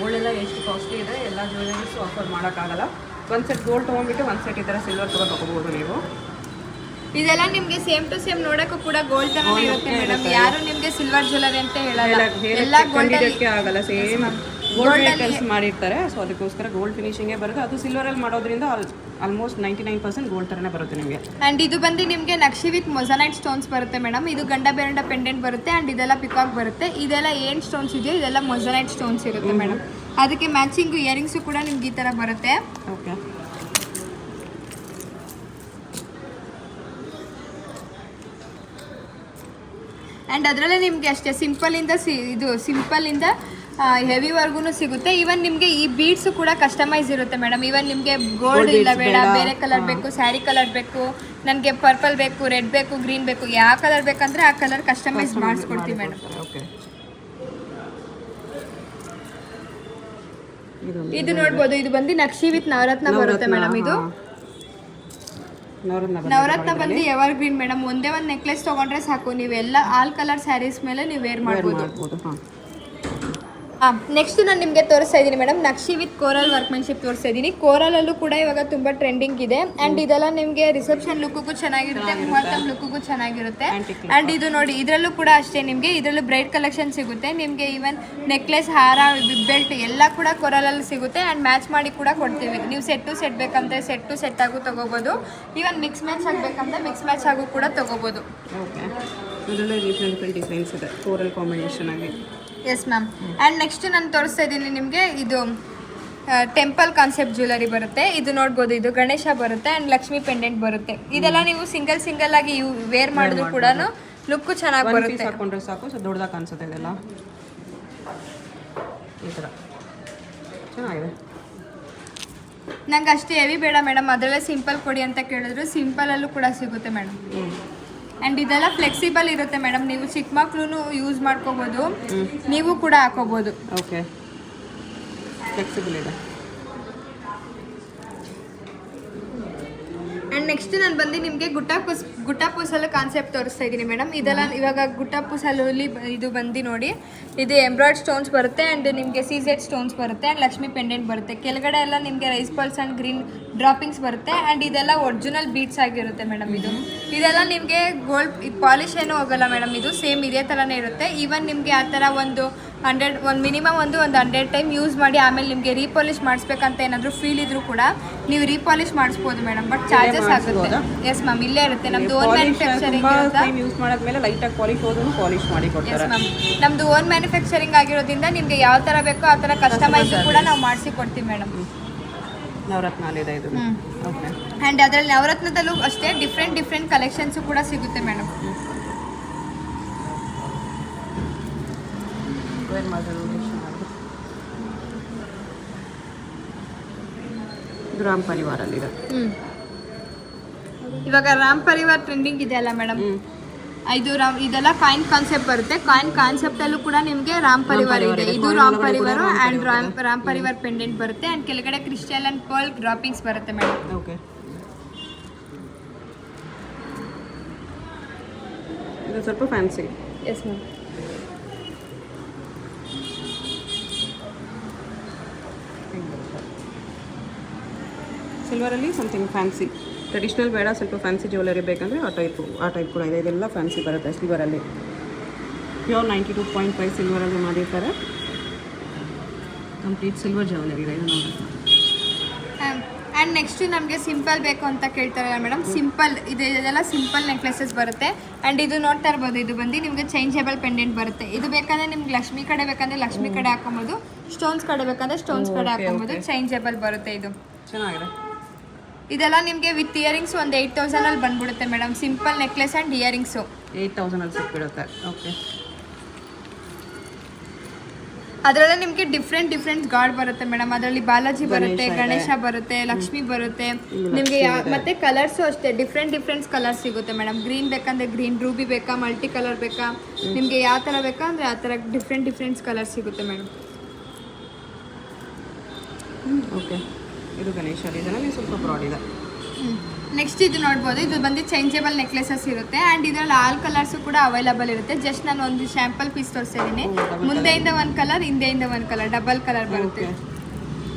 ಗೋಲ್ಡೆಲ್ಲ ಎಷ್ಟು ಕಾಸ್ಟ್ಲಿ ಇದೆ, ಎಲ್ಲ ಜ್ಯುವೆಲರೀಸು ಆಫರ್ ಮಾಡೋಕ್ಕಾಗಲ್ಲ. ಒಂದು ಸೆಟ್ ಗೋಲ್ಡ್ ತೊಗೊಂಡ್ಬಿಟ್ಟು ಒಂದು ಸೆಟ್ ಈ ಥರ ಸಿಲ್ವರ್ ಕೂಡ ತಗೋಬೋದು ನೀವು. ಇದೆಲ್ಲ ನಿಮ್ಗೆ ಸೇಮ್ ಟು ಸೇಮ್ ನೋಡಕ್ಕೂ ಕೂಡ ಗೋಲ್ಡ್ ತರನೇ ಇರುತ್ತೆ ಮೇಡಮ್. ಯಾರು ನಿಮ್ಗೆ ಸಿಲ್ವರ್ ಜ್ಯುವೆಲರಿ ಅಂತ ಹೇಳಲ್ಲ, ಎಲ್ಲ ಗೋಲ್ಡ್ ಆಗಲ್ಲ, ಸೇಮ್ ಗೋಲ್ಡ್ ಕೆಲಸ ಮಾಡಿರ್ತಾರೆ. ಸೊ ಅದಕ್ಕೋಸ್ಕರ ಗೋಲ್ಡ್ ಫಿನಿಶಿಂಗೇ ಬರುತ್ತೆ. ಅದು ಸಿಲ್ವರಲ್ಲಿ ಮಾಡೋದ್ರಿಂದ ಆಲ್ಮೋಸ್ಟ್ 99% ಗೋಲ್ಡ್ ಥರನೇ ಬರುತ್ತೆ ನಿಮಗೆ. ಅಂಡ್ ಇದು ಬಂದು ನಿಮಗೆ ನಕ್ಷಿ ವಿತ್ ಮೊಸನೈಟ್ ಸ್ಟೋನ್ಸ್ ಬರುತ್ತೆ ಮೇಡಮ್. ಇದು ಗಂಡ ಬೇರಂಡ ಪೆಂಡೆಂಟ್ ಬರುತ್ತೆ ಅಂಡ್ ಇದೆಲ್ಲ ಪಿಕಾಕ್ ಬರುತ್ತೆ. ಇದೆಲ್ಲ ಏನು ಸ್ಟೋನ್ಸ್ ಇದೆಯೋ ಇದೆಲ್ಲ ಮೊಸನೈಟ್ ಸ್ಟೋನ್ಸ್ ಇರುತ್ತೆ ಮೇಡಮ್. ಅದಕ್ಕೆ ಮ್ಯಾಚಿಂಗ್ ಇಯರಿಂಗ್ಸು ಕೂಡ ನಿಮ್ಗೆ ಈ ಥರ ಬರುತ್ತೆ. ಓಕೆ, ಆ್ಯಂಡ್ ಅದರಲ್ಲೇ ನಿಮಗೆ ಅಷ್ಟೇ ಸಿಂಪಲಿಂದ ಇದು ಸಿಂಪಲಿಂದ ಹೆವಿವರೆಗೂ ಸಿಗುತ್ತೆ. ಈವನ್ ನಿಮಗೆ ಈ ಬೀಡ್ಸು ಕೂಡ ಕಸ್ಟಮೈಸ್ ಇರುತ್ತೆ ಮೇಡಮ್. ಈವನ್ ನಿಮಗೆ ಗೋಲ್ಡ್ ಇಲ್ಲ ಬೇಡ, ಬೇರೆ ಕಲರ್ ಬೇಕು, ಸ್ಯಾರಿ ಕಲರ್ ಬೇಕು, ನನಗೆ ಪರ್ಪಲ್ ಬೇಕು, ರೆಡ್ ಬೇಕು, ಗ್ರೀನ್ ಬೇಕು, ಯಾವ ಕಲರ್ ಬೇಕಂದ್ರೆ ಆ ಕಲರ್ ಕಸ್ಟಮೈಸ್ ಮಾಡಿಸ್ಕೊಡ್ತೀವಿ ಮೇಡಮ್. ಇದು ನೋಡ್ಬೋದು, ಇದು ಬಂದು ನಕ್ಷಿ ವಿತ್ ನವರತ್ನ ಬರುತ್ತೆ ಮೇಡಮ್. ಇದು ನವರತ್ನ ಬಂದು ಎವರ್ ಗ್ರೀನ್ ಮೇಡಮ್. ಒಂದೇ ಒಂದು ನೆಕ್ಲೆಸ್ ತೊಗೊಂಡ್ರೆ ಸಾಕು, ನೀವೆಲ್ಲ ಆಲ್ ಕಲರ್ ಸ್ಯಾರೀಸ್ ಮೇಲೆ ನೀವು ವೇರ್ ಮಾಡ್ಬೋದು. ನೆಕ್ಸ್ಟ್ ನಾನು ನಿಮಗೆ ತೋರಿಸ್ತಾ ಇದ್ದೀನಿ madam, Naqvi with coral workmanship ತೋರಿಸ್ತಾ ಇದ್ದೀನಿ. ಕೋರಲಲ್ಲೂ ಕೂಡ ಇವಾಗ ತುಂಬ ಟ್ರೆಂಡಿಂಗ್ ಇದೆ. ಆ್ಯಂಡ್ ಇದೆಲ್ಲ ನಿಮಗೆ ರಿಸೆಪ್ಷನ್ ಲುಕ್ಗೂ ಚೆನ್ನಾಗಿರುತ್ತೆ, ಮುಹೂರ್ತಂ ಲುಕ್ಗೂ ಚೆನ್ನಾಗಿರುತ್ತೆ. ಆ್ಯಂಡ್ ಇದು ನೋಡಿ, ಇದರಲ್ಲೂ ಕೂಡ ಅಷ್ಟೇ ನಿಮಗೆ ಇದರಲ್ಲೂ ಬ್ರೈಡ್ ಕಲೆಕ್ಷನ್ ಸಿಗುತ್ತೆ ನಿಮಗೆ. ಈವನ್ ನೆಕ್ಲೆಸ್, ಹಾರ, ಬೆಲ್ಟ್ ಎಲ್ಲ ಕೂಡ ಕೋರಲಲ್ಲಿ ಸಿಗುತ್ತೆ. ಆ್ಯಂಡ್ ಮ್ಯಾಚ್ ಮಾಡಿ ಕೂಡ ಕೊಡ್ತೀವಿ. ನೀವು ಸೆಟ್ ಟು ಸೆಟ್ ಬೇಕಂದ್ರೆ ಸೆಟ್ ಟು ಸೆಟ್ ಆಗು ತೊಗೋಬೋದು. ಈವನ್ ಮಿಕ್ಸ್ ಮ್ಯಾಚ್ ಆಗಬೇಕಂದ್ರೆ ಮಿಕ್ಸ್ ಮ್ಯಾಚ್ ಆಗು ಕೂಡ ತೊಗೋಬೋದು. ಓಕೆ, ಇದರಲ್ಲೇ ಡಿಫ್ರೆಂಟ್ ಡಿಸೈನ್ಸ್ ಇದೆ ಕೋರಲ್ ಕಾಂಬಿನೇಷನ್ ಆಗಿ. Yes ma'am. ಆ್ಯಂಡ್ ನೆಕ್ಸ್ಟ್ ನಾನು ತೋರಿಸ್ತಾ ಇದ್ದೀನಿ ನಿಮಗೆ, ಇದು ಟೆಂಪಲ್ ಕಾನ್ಸೆಪ್ಟ್ ಜ್ಯುವೆಲರಿ ಬರುತ್ತೆ. ಇದು ನೋಡ್ಬೋದು, ಇದು ಗಣೇಶ ಬರುತ್ತೆ ಆ್ಯಂಡ್ ಲಕ್ಷ್ಮಿ ಪೆಂಡೆಂಟ್ ಬರುತ್ತೆ. ಇದೆಲ್ಲ ನೀವು ಸಿಂಗಲ್ ಆಗಿ ವೇರ್ ಮಾಡಿದ್ರು ಕೂಡ ಲುಕ್ಕು ಚೆನ್ನಾಗಿ ಬರುತ್ತೆ. ಹಾಕೊಂಡ್ರೆ ಸಾಕು, ಸೊ ದೊಡ್ಡದಾಗಿ ಕಾಣಿಸುತ್ತೆ ಇದೆಲ್ಲ ಈ ಥರ ಚೆನ್ನಾಗಿದೆ. ನಂಗೆ ಅಷ್ಟೇ ಹೆವಿ ಬೇಡ ಮೇಡಮ್, ಅದರಲ್ಲೇ ಸಿಂಪಲ್ ಕೊಡಿ ಅಂತ ಕೇಳಿದ್ರು ಸಿಂಪಲಲ್ಲೂ ಕೂಡ ಸಿಗುತ್ತೆ ಮೇಡಮ್. ಆ್ಯಂಡ್ ಇದೆಲ್ಲ ಫ್ಲೆಕ್ಸಿಬಲ್ ಇರುತ್ತೆ ಮೇಡಮ್. ನೀವು ಚಿಕ್ಕ ಮಕ್ಕಳು ಯೂಸ್ ಮಾಡ್ಕೋಬೋದು, ನೀವು ಕೂಡ ಹಾಕೋಬೋದು. ಓಕೆ, ಫ್ಲೆಕ್ಸಿಬಲ್ ಇದೆ. ಆ್ಯಂಡ್ ನೆಕ್ಸ್ಟ್ ನಾನು ಬಂದು ನಿಮಗೆ ಗುಟ್ಟಾಪೂಸಲ್ಲಿ ಕಾನ್ಸೆಪ್ಟ್ ತೋರಿಸ್ತಾ ಇದ್ದೀನಿ ಮೇಡಮ್. ಇದೆಲ್ಲ ಇವಾಗ ಗುಟ್ಟಾಪೂಸಲ್ಲಿ ಇದು ಬಂದು ನೋಡಿ, ಇದು ಎಂಬ್ರಾಯ್ಡ್ ಸ್ಟೋನ್ಸ್ ಬರುತ್ತೆ ಆ್ಯಂಡ್ ನಿಮಗೆ CZ ಸ್ಟೋನ್ಸ್ ಬರುತ್ತೆ ಆ್ಯಂಡ್ ಲಕ್ಷ್ಮಿ ಪೆಂಡೆಂಟ್ ಬರುತ್ತೆ. ಕೆಳಗಡೆ ಎಲ್ಲ ನಿಮಗೆ rice pearls and green droppings ಬರುತ್ತೆ. ಆ್ಯಂಡ್ ಇದೆಲ್ಲ ಒರಿಜಿನಲ್ ಬೀಡ್ಸ್ ಆಗಿರುತ್ತೆ ಮೇಡಮ್. ಇದೆಲ್ಲ ನಿಮಗೆ ಗೋಲ್ಡ್ ಪಾಲಿಶ್ ಏನೂ ಹೋಗಲ್ಲ ಮೇಡಮ್. ಇದು ಸೇಮ್ ಇದೇ ಥರನೇ ಇರುತ್ತೆ. ಈವನ್ ನಿಮಗೆ ಆ ಥರ ಒಂದು ಮಿನಿಮಮ್ ಒಂದು 100 ಟೈಮ್ ಯೂಸ್ ಮಾಡಿ ಆಮೇಲೆ ನಿಮಗೆ ರೀಪಾಲಿಶ್ ಮಾಡಿಸ್ಬೇಕಂತ ಏನಾದರೂ ಫೀಲ್ ಇದ್ರೂ ಕೂಡ ನೀವು ರೀಪಾಲಿಶ್ ಮಾಡಿಸ್ಬೋದು ಮೇಡಮ್. ಬಟ್ ಚಾರ್ಜಸ್ ಆಗುತ್ತೆ. ಎಸ್ ಮ್ಯಾಮ್, ಇಲ್ಲೇ ಇರುತ್ತೆ. ನಮ್ದು ಓನ್ ಮ್ಯಾನುಫ್ಯಾಕ್ಚರಿಂಗ್ ಇರುತ್ತೆ. ಯೂಸ್ ಮಾಡಿದ್ಮೇಲೆ ಲೈಟಾಗಿ ಪಾಲಿಶ್ ಮಾಡಿ ಕೊಡ್ತಾರೆ. ಎಸ್ ಮ್ಯಾಮ್, ನಮ್ದು ಓನ್ ಮ್ಯಾನುಫ್ಯಾಕ್ಚರಿಂಗ್ ಆಗಿರೋದ್ರಿಂದ ನಿಮಗೆ ಯಾವ ಥರ ಬೇಕೋ ಆ ಥರ ಕಸ್ಟಮೈಸ್ ಕೂಡ ನಾವು ಮಾಡಿಸಿ ಕೊಡ್ತೀವಿ ಮೇಡಮ್. ನವರತ್ನಲ್ಲಿದೆ ಇದು. ಓಕೆ, ಆ್ಯಂಡ್ ಅದರಲ್ಲಿ ನವರತ್ನದಲ್ಲೂ ಅಷ್ಟೇ ಡಿಫ್ರೆಂಟ್ ಕಲೆಕ್ಷನ್ಸು ಕೂಡ ಸಿಗುತ್ತೆ ಮೇಡಮ್. ರಾಮ್ ಪರಿವಾರಲ್ಲಿದೆ. ಇವಾಗ ರಾಮ್ ಪರಿವಾರ್ ಟ್ರೆಂಡಿಂಗ್ ಇದೆ ಅಲ್ಲ ಮೇಡಮ್. ಇದೆಲ್ಲ ಕಾಯಿನ್ ಕಾನ್ಸೆಪ್ಟ್ ಬರುತ್ತೆ. ಕಾಯಿನ್ ಕಾನ್ಸೆಪ್ಟಲ್ಲೂ ಕೂಡ ನಿಮಗೆ ರಾಮ್ ಪರಿವಾರ್ ಇದೆ. ಇದು ರಾಮ್ ಪರಿವಾರ ಆ್ಯಂಡ್ ರಾಮ್ ಪರಿವಾರ್ ಪೆಂಡೆಂಟ್ ಬರುತ್ತೆ ಆ್ಯಂಡ್ ಕೆಳಗಡೆ ಕ್ರಿಸ್ಟಲ್ ಆ್ಯಂಡ್ ಪರ್ಲ್ ಡ್ರಾಪಿಂಗ್ಸ್ ಬರುತ್ತೆ ಮೇಡಮ್. ಓಕೆ, ಇದು ಸ್ವಲ್ಪ ಫ್ಯಾನ್ಸಿ. Yes ma'am. ಸಿಲ್ವರಲ್ಲಿ ಸಮಥಿಂಗ್ ಫ್ಯಾನ್ಸಿ, ಟ್ರೆಡಿಷ್ನಲ್ ಬೇಡ, ಸ್ವಲ್ಪ ಫ್ಯಾನ್ಸಿ ಜ್ಯುವೆಲರಿ ಬೇಕಂದರೆ ಆ ಟೈಪ್ ಕೂಡ ಇದೆ. ಇದೆಲ್ಲ ಫ್ಯಾನ್ಸಿ ಬರುತ್ತೆ ಸಿಲ್ವರಲ್ಲಿ. ಪ್ಯೂರ್ 92.5 ಸಿಲ್ವರಲ್ಲಿ ಮಾಡಿರ್ತಾರೆ. ಕಂಪ್ಲೀಟ್ ಸಿಲ್ವರ್ ಜ್ಯುವೆಲರಿ ಇದೆ ಇದು ನೋಡಿ. ಆ್ಯಂಡ್ ನೆಕ್ಸ್ಟ್ ನಮಗೆ ಸಿಂಪಲ್ ಬೇಕು ಅಂತ ಕೇಳ್ತಾರಲ್ಲ ಮೇಡಮ್, ಸಿಂಪಲ್ ಇದೆಲ್ಲ ಸಿಂಪಲ್ ನೆಕ್ಲೆಸಸ್ ಬರುತ್ತೆ. ಆ್ಯಂಡ್ ಇದು ನೋಡ್ತಾ ಇರ್ಬೋದು, ಇದು ಬಂದು ನಿಮಗೆ ಚೇಂಜಬಲ್ ಪೆಂಡೆಂಟ್ ಬರುತ್ತೆ. ಇದು ಬೇಕಂದರೆ ನಿಮ್ಗೆ ಲಕ್ಷ್ಮಿ ಕಡೆ ಬೇಕಂದರೆ ಲಕ್ಷ್ಮಿ ಕಡೆ ಹಾಕೊಬೋದು, ಸ್ಟೋನ್ಸ್ ಕಡೆ ಬೇಕಂದರೆ ಸ್ಟೋನ್ಸ್ ಕಡೆ ಹಾಕೊಬೋದು. ಚೇಂಜಬಲ್ ಬರುತ್ತೆ. ಇದು ಚೆನ್ನಾಗಿದೆ. ಇದೆಲ್ಲ ನಿಮಗೆ ವಿತ್ ಇಯರಿಂಗ್ಸ್ ಒಂದು 8000 ಬಂದ್ಬಿಡುತ್ತೆ madam. Simple necklace and earrings 8000 ಸಿಕ್ಬಿಡುತ್ತೆ. ಓಕೆ, ಅದರಲ್ಲೇ ನಿಮಗೆ ಡಿಫ್ರೆಂಟ್ ಗಾಡ್ ಬರುತ್ತೆ ಮೇಡಮ್. ಅದರಲ್ಲಿ ಬಾಲಾಜಿ ಬರುತ್ತೆ, ಗಣೇಶ ಬರುತ್ತೆ, ಲಕ್ಷ್ಮಿ ಬರುತ್ತೆ ನಿಮಗೆ. ಮತ್ತೆ ಕಲರ್ಸು ಅಷ್ಟೇ ಡಿಫ್ರೆಂಟ್ ಕಲರ್ಸ್ ಸಿಗುತ್ತೆ ಮೇಡಮ್. ಗ್ರೀನ್ ಬೇಕಂದ್ರೆ ಗ್ರೀನ್, ರೂಬಿ ಬೇಕಾ, ಮಲ್ಟಿ ಕಲರ್ ಬೇಕಾ, ನಿಮಗೆ ಯಾವ ಥರ ಬೇಕಾ ಅಂದರೆ ಆ ಥರ ಡಿಫ್ರೆಂಟ್ ಕಲರ್ಸ್ ಸಿಗುತ್ತೆ ಮೇಡಮ್. ಓಕೆ, ಇದು ಗಣೇಶ ಡಿಸೈನಲ್ಲಿ ಸ್ವಲ್ಪ ಬ್ರಾಡ್ ಇದೆ. ನೆಕ್ಸ್ಟ್ ಇದು ನೋಡ್ಬೋದು, ಇದು ಬಂದು ಚೇಂಜಬಲ್ ನೆಕ್ಲೆಸಸ್ ಇರುತ್ತೆ ಆ್ಯಂಡ್ ಇದರಲ್ಲಿ ಆಲ್ ಕಲರ್ಸು ಕೂಡ ಅವೈಲಬಲ್ ಇರುತ್ತೆ. ಜಸ್ಟ್ ನಾನು ಒಂದು ಶಾಂಪಲ್ ಪೀಸ್ ತೋರಿಸ್ತಾ ಇದ್ದೀನಿ. ಮುಂದೆಯಿಂದ ಒಂದು ಕಲರ್, ಹಿಂದೆಯಿಂದ ಒಂದು ಕಲರ್, ಡಬಲ್ ಕಲರ್ ಬರುತ್ತೆ.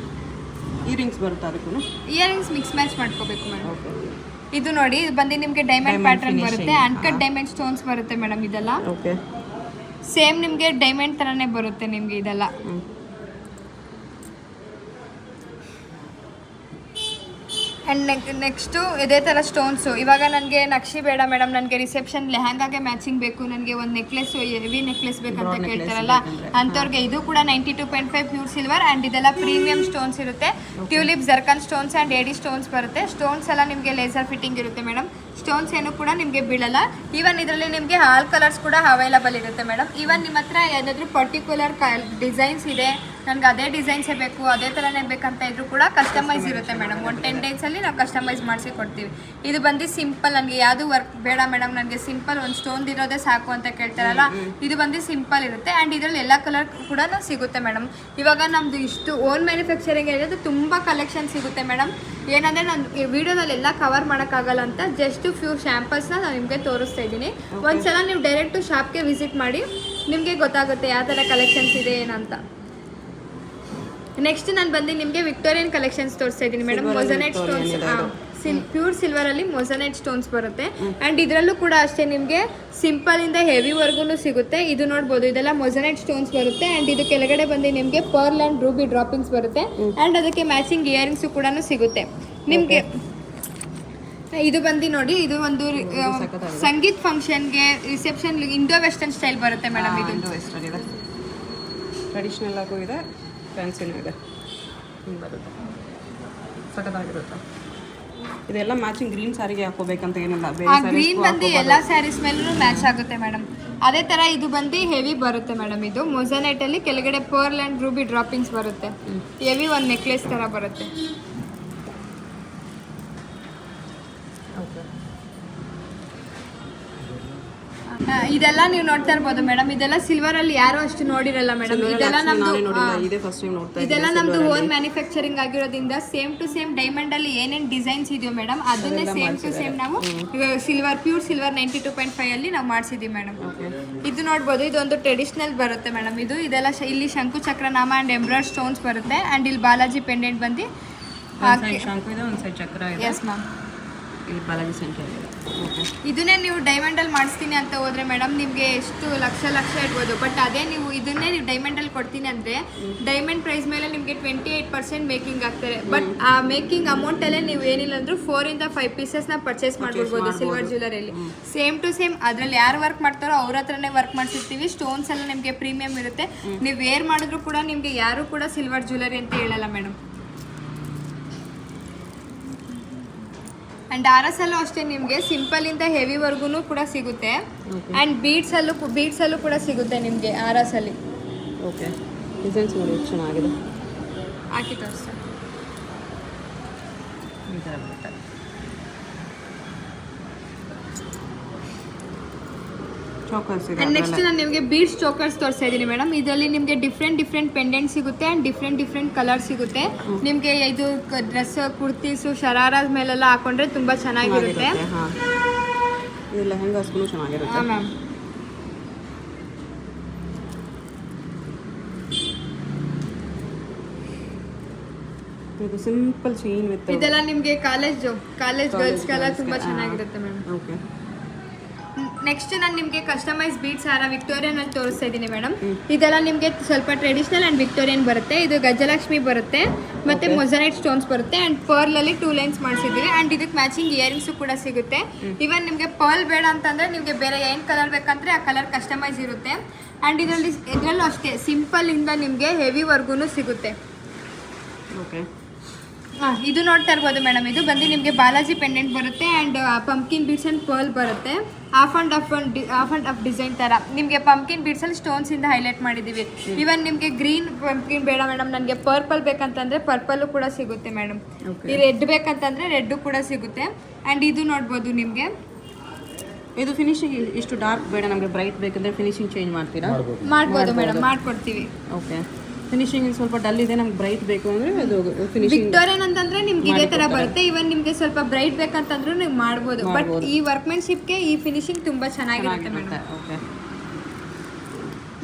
ಇಯರಿಂಗ್ಸ್ ಬರುತ್ತೆ ಅದಕ್ಕೂ? ಇಯರಿಂಗ್ಸ್ ಮಿಕ್ಸ್ ಮ್ಯಾಚ್ ಮಾಡ್ಕೋಬೇಕು ಮೇಡಮ್. ಇದು ನೋಡಿ, ಇದು ಬಂದು ನಿಮಗೆ ಡೈಮಂಡ್ ಪ್ಯಾಟರ್ನ್ ಬರುತ್ತೆ, ಅನ್ಕಟ್ ಡೈಮಂಡ್ ಸ್ಟೋನ್ಸ್ ಬರುತ್ತೆ ಮೇಡಮ್. ಇದೆಲ್ಲ ಓಕೆ, ಸೇಮ್ ನಿಮಗೆ ಡೈಮಂಡ್ ಥರನೇ ಬರುತ್ತೆ ನಿಮಗೆ ಇದೆಲ್ಲ. ಆ್ಯಂಡ್ ನೆಕ್ಸ್ಟು ಇದೇ ಥರ ಸ್ಟೋನ್ಸು. ಇವಾಗ ನನಗೆ ನಕ್ಷಿ ಬೇಡ ಮೇಡಮ್, ನನಗೆ ರಿಸೆಪ್ಷನ್ ಲೆಹಂಗಾಗೆ ಮ್ಯಾಚಿಂಗ್ ಬೇಕು, ನನಗೆ ಒಂದು ನೆಕ್ಲೆಸ್ ಹೆವಿ ನೆಕ್ಲೆಸ್ ಬೇಕಂತ ಕೇಳ್ತಾರಲ್ಲ ಅಂಥವ್ರಿಗೆ ಇದು ಕೂಡ 92.5 ಪ್ಯೂರ್ ಸಿಲ್ವರ್ ಆ್ಯಂಡ್ ಇದೆಲ್ಲ ಪ್ರೀಮಿಯಂ ಸ್ಟೋನ್ಸ್ ಇರುತ್ತೆ. ಟ್ಯೂಲಿಪ್, ಜರ್ಕನ್ ಸ್ಟೋನ್ಸ್ ಆ್ಯಂಡ್ ಏಡಿ ಸ್ಟೋನ್ಸ್ ಬರುತ್ತೆ. ಸ್ಟೋನ್ಸ್ ಎಲ್ಲ ನಿಮಗೆ ಲೇಸರ್ ಫಿಟ್ಟಿಂಗ್ ಇರುತ್ತೆ ಮೇಡಮ್. ಸ್ಟೋನ್ಸ್ ಏನು ಕೂಡ ನಿಮಗೆ ಬೀಳಲ್ಲ. ಈವನ್ ಇದರಲ್ಲಿ ನಿಮಗೆ ಆಲ್ ಕಲರ್ಸ್ ಕೂಡ ಅವೈಲಬಲ್ ಇರುತ್ತೆ ಮೇಡಮ್. ಈವನ್ ನಿಮ್ಮ ಹತ್ರ ಏನಾದರೂ ಪರ್ಟಿಕ್ಯುಲರ್ ಡಿಸೈನ್ಸ್ ಇದೆ, ನನಗೆ ಅದೇ ಡಿಸೈನ್ಸೇ ಬೇಕು, ಅದೇ ಥರನೇ ಬೇಕಂತ ಇದ್ರೂ ಕೂಡ ಕಸ್ಟಮೈಸ್ ಇರುತ್ತೆ ಮೇಡಮ್. 10 ಡೇಸಲ್ಲಿ ನಾವು ಕಸ್ಟಮೈಸ್ ಮಾಡಿಸಿ ಕೊಡ್ತೀವಿ. ಇದು ಬಂದು ಸಿಂಪಲ್, ನನಗೆ ಯಾವುದು ವರ್ಕ್ ಬೇಡ ಮೇಡಮ್, ನನಗೆ ಸಿಂಪಲ್ ಒಂದು ಸ್ಟೋನ್ ಇರೋದೇ ಸಾಕು ಅಂತ ಕೇಳ್ತಾರಲ್ಲ, ಇದು ಬಂದು ಸಿಂಪಲ್ ಇರುತ್ತೆ ಆ್ಯಂಡ್ ಇದರಲ್ಲಿ ಎಲ್ಲ ಕಲರ್ ಕೂಡ ಸಿಗುತ್ತೆ ಮೇಡಮ್. ಇವಾಗ ನಮ್ಮದು ಇಷ್ಟು ಓನ್ ಮ್ಯಾನುಫ್ಯಾಕ್ಚರಿಂಗ್ ಇರೋದು ತುಂಬ ಕಲೆಕ್ಷನ್ ಸಿಗುತ್ತೆ ಮೇಡಮ್. ಏನಂದರೆ ನಾನು ಈ ವಿಡಿಯೋದಲ್ಲಿ ಎಲ್ಲ ಕವರ್ ಮಾಡೋಕ್ಕಾಗಲ್ಲ ಅಂತ ಜಸ್ಟ್ ಫ್ಯೂ ಸ್ಯಾಂಪಲ್ಸ್ನ ನಾನು ನಿಮಗೆ ತೋರಿಸ್ತಾ ಇದ್ದೀನಿ. ಒಂದ್ಸಲ ನೀವು ಡೈರೆಕ್ಟು ಶಾಪ್ಗೆ ವಿಸಿಟ್ ಮಾಡಿ, ನಿಮಗೆ ಗೊತ್ತಾಗುತ್ತೆ ಯಾವ ಥರ ಕಲೆಕ್ಷನ್ಸ್ ಇದೆ ಏನಂತ. ನೆಕ್ಸ್ಟ್ ನಾನು ಬಂದು ನಿಮಗೆ ವಿಕ್ಟೋರಿಯನ್ ಕಲೆಕ್ಷನ್ಸ್ ತೋರಿಸ್ತಾ ಇದ್ದೀನಿ ಮೇಡಮ್. ಮೊಸನೈಟ್ ಸ್ಟೋನ್ಸ್, ಪ್ಯೂರ್ ಸಿಲ್ವರಲ್ಲಿ ಮೊಸನೈಟ್ ಸ್ಟೋನ್ಸ್ ಬರುತ್ತೆ ಆ್ಯಂಡ್ ಇದರಲ್ಲೂ ಕೂಡ ಅಷ್ಟೇ ನಿಮಗೆ ಸಿಂಪಲಿಂದ ಹೆವಿವರೆಗೂ ಸಿಗುತ್ತೆ. ಇದು ನೋಡ್ಬೋದು, ಇದೆಲ್ಲ ಮೊಸನೈಟ್ ಸ್ಟೋನ್ಸ್ ಬರುತ್ತೆ ಆ್ಯಂಡ್ ಇದು ಕೆಳಗಡೆ ಬಂದು ನಿಮಗೆ ಪರ್ಲ್ ಆ್ಯಂಡ್ ರೂಬಿ ಡ್ರಾಪಿಂಗ್ಸ್ ಬರುತ್ತೆ ಆ್ಯಂಡ್ ಅದಕ್ಕೆ ಮ್ಯಾಚಿಂಗ್ ಇಯರಿಂಗ್ಸು ಕೂಡ ಸಿಗುತ್ತೆ ನಿಮಗೆ. ಇದು ಬಂದು ನೋಡಿ, ಇದು ಒಂದು ಸಂಗೀತ್ ಫಂಕ್ಷನ್ಗೆ, ರಿಸೆಪ್ಷನ್, ಇಂಡೋ ವೆಸ್ಟರ್ನ್ ಸ್ಟೈಲ್ ಬರುತ್ತೆ ಮೇಡಮ್. ಇದು ವೆಸ್ಟರ್ನ್ ಇದೆ, ಟ್ರೆಡಿಷ್ನಲ್ ಆಗು ಇದೆ, ಫ್ಯಾನ್ಸಿನೂ ಇದೆ, ಬರುತ್ತೆ, ಸಖತ್ತಾಗಿರುತ್ತೆ. ಇದೆಲ್ಲ ಮ್ಯಾಚಿಂಗ್ ಗ್ರೀನ್ ಸ್ಯಾರಿಗೆ ಹಾಕೋಬೇಕಂತ ಏನಿಲ್ಲ, ಗ್ರೀನ್ ಬಂದು ಎಲ್ಲ ಸ್ಯಾರೀಸ್ ಮೇಲೂ ಮ್ಯಾಚ್ ಆಗುತ್ತೆ ಮೇಡಮ್. ಅದೇ ಥರ ಇದು ಬಂದು ಹೆವಿ ಬರುತ್ತೆ ಮೇಡಮ್. ಇದು ಮೊಸನೈಟಲ್ಲಿ ಕೆಳಗಡೆ ಪರ್ಲ್ ಆ್ಯಂಡ್ ರೂಬಿ ಡ್ರಾಪಿಂಗ್ಸ್ ಬರುತ್ತೆ, ಹೆವಿ ಒಂದು ನೆಕ್ಲೆಸ್ ಥರ ಬರುತ್ತೆ. ಇದೆಲ್ಲ ನೀವು ನೋಡ್ತಾ ಇರ್ಬೋದು ಮೇಡಮ್. ಇದೆಲ್ಲ ಸಿಲ್ವರ್ ಅಲ್ಲಿ ಯಾರು ಅಷ್ಟು ನೋಡಿರಲ್ಲ ಮೇಡಮ್. ಇದೆಲ್ಲ ನಮ್ದು ಓನ್ ಮ್ಯಾನುಫ್ಯಾಕ್ಚರಿಂಗ್ ಆಗಿರೋದ್ರಿಂದ ಸೇಮ್ ಟು ಸೇಮ್ ಡೈಮಂಡ್ ಅಲ್ಲಿ ಏನೇನು ಡಿಸೈನ್ಸ್ ಇದೆಯೋ ಮೇಡಮ್, ಅದನ್ನೇ ಸೇಮ್ ಟು ಸೇಮ್ ನಾವು ಸಿಲ್ವರ್, ಪ್ಯೂರ್ ಸಿಲ್ವರ್ 92.5 ಅಲ್ಲಿ ನಾವು ಮಾಡಿಸಿದೀವಿ ಮೇಡಮ್. ಇದು ನೋಡ್ಬೋದು, ಇದೊಂದು ಟ್ರೆಡಿಷನಲ್ ಬರುತ್ತೆ ಮೇಡಮ್. ಇದೆಲ್ಲ ಇಲ್ಲಿ ಶಂಕು ಚಕ್ರ ನಾಮ ಅಂಡ್ ಎಂಬ್ರಾಯ್ಡ್ ಸ್ಟೋನ್ಸ್ ಬರುತ್ತೆ ಅಂಡ್ ಇಲ್ಲಿ ಬಾಲಾಜಿ ಪೆಂಡೆಂಟ್ ಬಂದು ಎಸ್ ಮ್ಯಾಮ್. ಇದನ್ನೇ ನೀವು ಡೈಮಂಡ್ ಅಲ್ಲಿ ಮಾಡಿಸ್ತೀನಿ ಅಂತ ಹೋದ್ರೆ ಮೇಡಮ್ ನಿಮಗೆ ಎಷ್ಟು ಲಕ್ಷ ಇಡ್ಬೋದು. ಬಟ್ ಅದೇ ನೀವು ಇದನ್ನೇ ನೀವು ಡೈಮಂಡ್ ಅಲ್ಲಿ ಕೊಡ್ತೀನಿ ಅಂದ್ರೆ ಡೈಮಂಡ್ ಪ್ರೈಸ್ ಮೇಲೆ ನಿಮಗೆ 28% ಮೇಕಿಂಗ್ ಆಗ್ತಾರೆ. ಬಟ್ ಆ ಮೇಕಿಂಗ್ ಅಮೌಂಟ್ ಅಲ್ಲೇ ನೀವು ಏನಿಲ್ಲ ಅಂದ್ರೂ 4 ಇಂದ 5 ಪೀಸಸ್ ನ ಪರ್ಚೇಸ್ ಮಾಡ್ಬಿಡ್ಬೋದು ಸಿಲ್ವರ್ ಜ್ಯುವೆಲರಿಯಲ್ಲಿ. ಸೇಮ್ ಟು ಸೇಮ್ ಅದ್ರಲ್ಲಿ ಯಾರು ವರ್ಕ್ ಮಾಡ್ತಾರೋ ಅವ್ರ ಹತ್ರನೇ ವರ್ಕ್ ಮಾಡಿಸಿರ್ತೀವಿ. ಸ್ಟೋನ್ಸ್ ಎಲ್ಲ ನಿಮಗೆ ಪ್ರೀಮಿಯಂ ಇರುತ್ತೆ. ನೀವು ವೇರ್ ಮಾಡಿದ್ರು ಕೂಡ ನಿಮಗೆ ಯಾರು ಕೂಡ ಸಿಲ್ವರ್ ಜ್ಯುವೆಲರಿ ಅಂತ ಹೇಳಲ್ಲ ಮೇಡಮ್. ಆ್ಯಂಡ್ ಆರಸಲ್ಲೂ ಅಷ್ಟೇ ನಿಮಗೆ ಸಿಂಪಲಿಂದ ಹೆವಿವರೆಗೂ ಕೂಡ ಸಿಗುತ್ತೆ ಆ್ಯಂಡ್ ಬೀಡ್ಸಲ್ಲೂ ಕೂಡ ಸಿಗುತ್ತೆ ನಿಮಗೆ ಆರಸಲ್ಲಿ. ಓಕೆ, ಡಿಸೈನ್ಸ್ ನೋಡಿ ಚೆನ್ನಾಗಿದೆ, ಹಾಕಿ ತೋರಿಸ್ತಾ. ನೆಕ್ಸ್ಟ್ ನಾನು ನಿಮಗೆ ಬೀಡ್ಸ್ ಚೋಕರ್ಸ್ ತೋರಿಸ್ತಾ ಇದ್ದೀನಿ ಮೇಡಮ್. ಇದರಲ್ಲಿ ನಿಮಗೆ ಡಿಫ್ರೆಂಟ್ ಪೆಂಡೆಂಟ್ ಸಿಗುತ್ತೆ ಆ್ಯಂಡ್ ಡಿಫ್ರೆಂಟ್ ಕಲರ್ ಸಿಗುತ್ತೆ ನಿಮಗೆ. ಇದು ಡ್ರೆಸ್, ಕುರ್ತೀಸು, ಶರಾರ ಮೇಲೆಲ್ಲ ಹಾಕೊಂಡ್ರೆ ತುಂಬಾ ಚೆನ್ನಾಗಿರುತ್ತೆ. ಹಾಂ ಮ್ಯಾಮ್. ಸಿಂಪಲ್ ಚೈನ್ ವಿತ್ ಇದೆಲ್ಲ ನಿಮಗೆ ಕಾಲೇಜ್ ಗರ್ಲ್ಸ್ಗೆಲ್ಲ ತುಂಬಾ ಚೆನ್ನಾಗಿರುತ್ತೆ ಮೇಡಮ್. ಓಕೆ, ನೆಕ್ಸ್ಟ್ ನಾನು ನಿಮಗೆ ಕಸ್ಟಮೈಸ್ ಬೀಡ್ಸ್ ಹಾರ ವಿಕ್ಟೋರಿಯನ್ ಅಲ್ಲಿ ತೋರಿಸ್ತಾ ಇದ್ದೀನಿ ಮೇಡಮ್. ಇದೆಲ್ಲ ನಿಮಗೆ ಸ್ವಲ್ಪ ಟ್ರೆಡಿಷನಲ್ ಅಂಡ್ ವಿಕ್ಟೋರಿಯನ್ ಬರುತ್ತೆ. ಇದು ಗಜಲಕ್ಷ್ಮಿ ಬರುತ್ತೆ ಮತ್ತೆ ಮೊಸನೈಟ್ ಸ್ಟೋನ್ಸ್ ಬರುತ್ತೆ ಅಂಡ್ ಪರ್ಲ್ ಅಲ್ಲಿ 2 ಲೈನ್ಸ್ ಮಾಡಿಸಿದ್ದೀವಿ ಅಂಡ್ ಇದಕ್ಕೆ ಮ್ಯಾಚಿಂಗ್ ಇಯರಿಂಗ್ಸ್ ಕೂಡ ಸಿಗುತ್ತೆ. ಇವನ್ ನಿಮಗೆ ಪರ್ಲ್ ಬೇಡ ಅಂತಂದ್ರೆ ನಿಮಗೆ ಬೇರೆ ಏನು ಕಲರ್ ಬೇಕಂದ್ರೆ ಆ ಕಲರ್ ಕಸ್ಟಮೈಸ್ ಇರುತ್ತೆ ಅಂಡ್ ಇದರಲ್ಲೂ ಅಷ್ಟೇ ಸಿಂಪಲ್ ಇಂದ ನಿಮಗೆ ಹೆವಿವರೆಗೂ ಸಿಗುತ್ತೆ. ಓಕೆ, ಇದು ನೋಡ್ತಾ ಇರ್ಬೋದು ಮೇಡಮ್. ಇದು ಬಂದು ನಿಮಗೆ ಬಾಲಾಜಿ ಪೆಂಡೆಂಟ್ ಬರುತ್ತೆ and pumpkin beads and pearl ಬರುತ್ತೆ. ಹಾಫ್ ಆ್ಯಂಡ್ ಆಫ್ ಡಿಸೈನ್ ಥರ ನಿಮಗೆ ಪಂಪ್ಕಿನ್ ಬೀಡ್ಸಲ್ಲಿ ಸ್ಟೋನ್ಸಿಂದ ಹೈಲೈಟ್ ಮಾಡಿದ್ದೀವಿ. ಇವನ್ ನಿಮಗೆ ಗ್ರೀನ್ ಪಂಪ್ಕಿನ್ ಬೇಡ ಮೇಡಮ್, ನನಗೆ ಪರ್ಪಲ್ ಬೇಕಂತಂದರೆ ಪರ್ಪಲ್ಲು ಕೂಡ ಸಿಗುತ್ತೆ ಮೇಡಮ್. ಈ ರೆಡ್ ಬೇಕಂತಂದರೆ ರೆಡ್ಡು ಕೂಡ ಸಿಗುತ್ತೆ ಆ್ಯಂಡ್ ಇದು ನೋಡ್ಬೋದು ನಿಮಗೆ. ಇದು ಫಿನಿಶಿಂಗ್ ಇಷ್ಟು ಡಾರ್ಕ್ ಬೇಡ, ನಮಗೆ ಬ್ರೈಟ್ ಬೇಕಂದ್ರೆ ಫಿನಿಶಿಂಗ್ ಚೇಂಜ್ ಮಾಡ್ತೀರಾ? ಮಾಡ್ಬೋದು ಮೇಡಮ್, ಮಾಡ್ಕೊಡ್ತೀವಿ. ಓಕೆ, ಫಿನಿಶಿಂಗ್ ಸ್ವಲ್ಪ ಡಲ್ ಇದೆ, ನಮ್ಗೆ ಬ್ರೈಟ್ ಬೇಕು ಅಂದರೆ ಅದು ಫಿನಿಶಿಂಗ್. ವಿಕ್ಟೋರಿಯನ್ ಅಂತಂದ್ರೆ ನಿಮ್ಗೆ ಇದೇ ತರ ಬರುತ್ತೆ. ಇವನ್ ನಿಮ್ಗೆ ಸ್ವಲ್ಪ ಬ್ರೈಟ್ ಬೇಕಂತಂದ್ರೂ ನೀವು ಮಾಡ್ಬೋದು. ಬಟ್ ಈ ವರ್ಕ್ಮೆನ್ಶಿಪ್ಗೆ ಈ ಫಿನಿಶಿಂಗ್ ತುಂಬಾ ಚೆನ್ನಾಗಿರುತ್ತೆ ಮೇಡಮ್. ಓಕೆ.